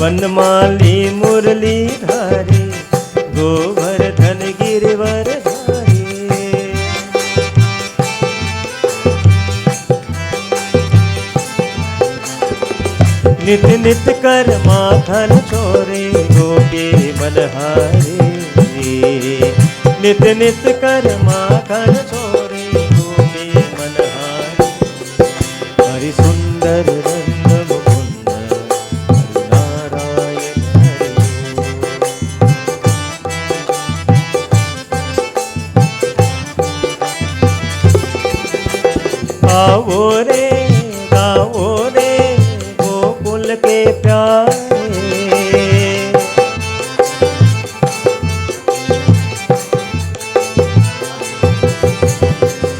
वनमाली मुरली धारी, गोवर्धन गिरिवर धारी। नित नित कर माखन चोरे, गोपी मनहारी। नित नित कर माखन चोरे, गोपी मनहारी। हरि सुंदर रंग मुकुंद, हरि नारायण हरि। आओ रे गाओ रे गोकुल के प्यारे।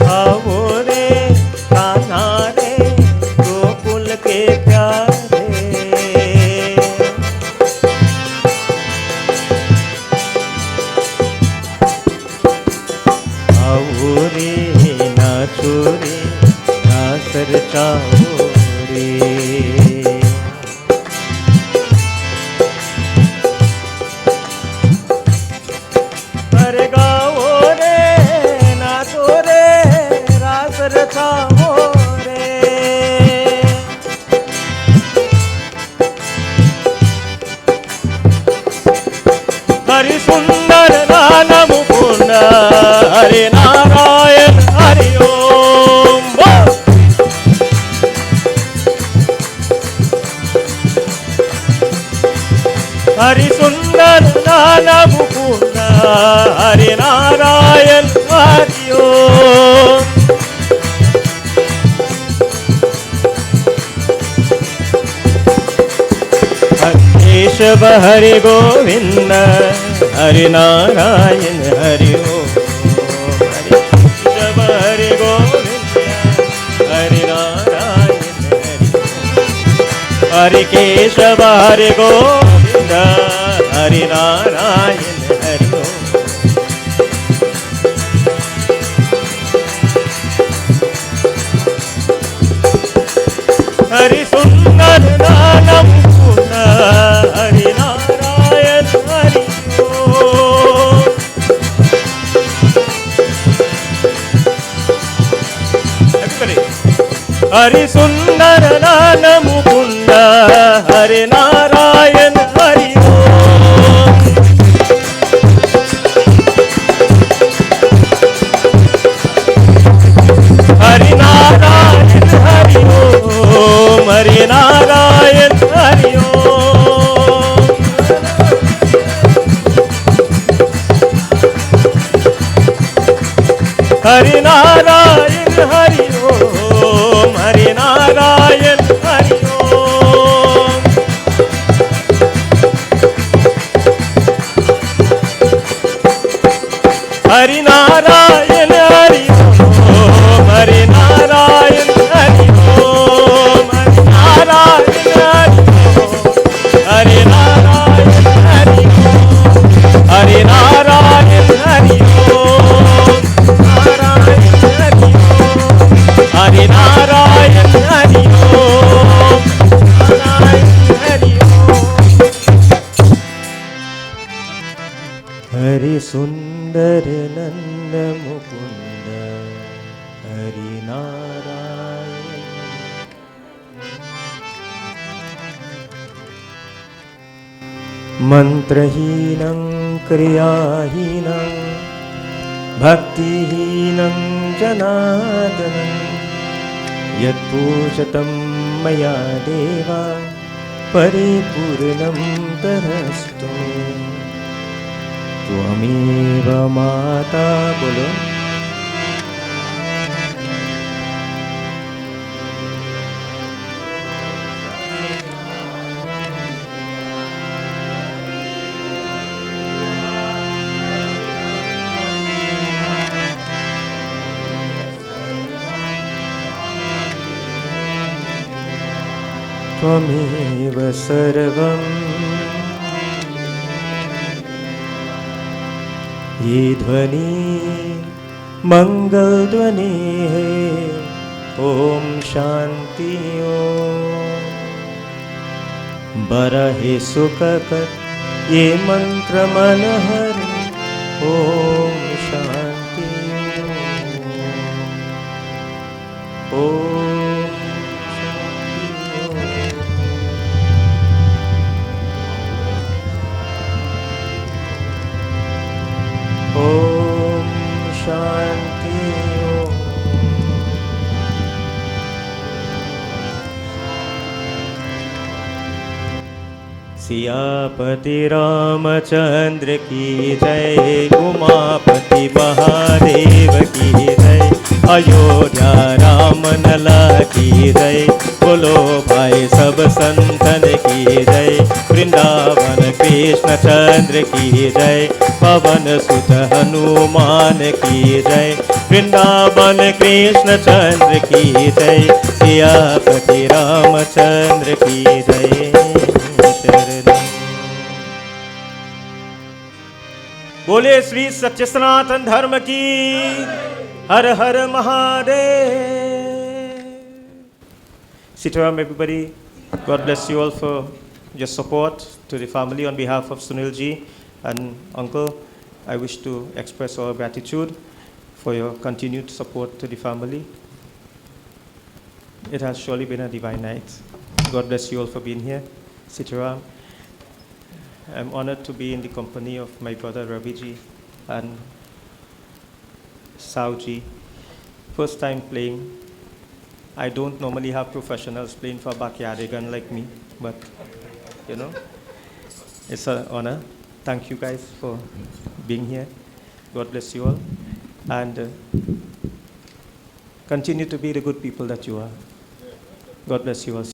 आओ रे कान्हा रे गोकुल के प्यारे। आओ रे नाचो रे रास रचाओ रे। अरे गाओ रे नाचो रे रास रचाओ रे। हरि सुंदर नाम मुकुंद, हरि नारायण हरि ओम। हरि सुंदर नाम मुकुंद, हरि नारायण हरि ओम। केशव हरि गोविंद, हरि नारायण हरि ओम। हरि केशव हरि गोविंद, हरि नारायण हरि ओम। हरि केशव हरि गोविंद, हरि नारायण हरि ओम। हरि सुंदर नाम मुकुंद, हरि नारायण हरि ओम। हरि सुंदर नाम मुकुंद, हरि नारायण हरि ओम। हरि नारायण हरि ओम, हरि नारायण हरि ओम। हरि नारायण हरि ओम, हरि नारायण हरि ओम। हरि नारायण हरि ओम, हरि नारायण हरि ओम। हरि नारायण हरि ओम, हरि नारायण हरि ओम। हरि नारायण हरि ओम, नारायण हरि ओम। हरि सुंदर नंद मुकुंद, हरि नारायण। मंत्रहीनं क्रियाहीनं भक्तिहीनं जनार्दनं, यत्पूजतं मया देवा परिपूर्णं तरस्तु मे। त्वमेव माता बोलो। त्वमेव सर्वं। ये ध्वनि मंगल ध्वनि है, ओम शांति ओम। बरहे सुख कर ये मंत्र मन हर ओम शांति ओम शांति ओम सियापति रामचंद्र की जय, उमापति महादेव की जय, अयोध्या राम लला की जय, बोलो भाई सब संतन की जय, वृंदावन कृष्ण चंद्र की जय, पवन सुत हनुमान की जय, वृंदावन कृष्ण चंद्र की जय, सियापति रामचंद्र की जय। बोले श्री सच्चे सनातन धर्म की हर हर Mahadev. Sitaram everybody, God bless you all for your support to the family. On behalf of Sunil ji and uncle, I wish to express our gratitude for your continued support to the family. It has surely been a divine night. God bless you all for being here. Sitaram, I'm honored to be in the company of my brother Ravi ji and Sao ji. First time playing. I don't normally have professionals playing for backyardigan like me, but you know, it's an honor. Thank you guys for being here. God bless you all, and continue to be the good people that you are. God bless you all.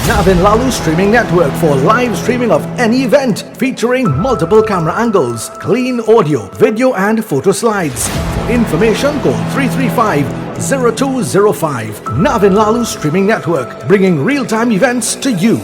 Navin Lalu Streaming Network for live streaming of any event featuring multiple camera angles, clean audio, video and photo slides. For information, call 335-0205. Navin Lalu Streaming Network, bringing real-time events to you.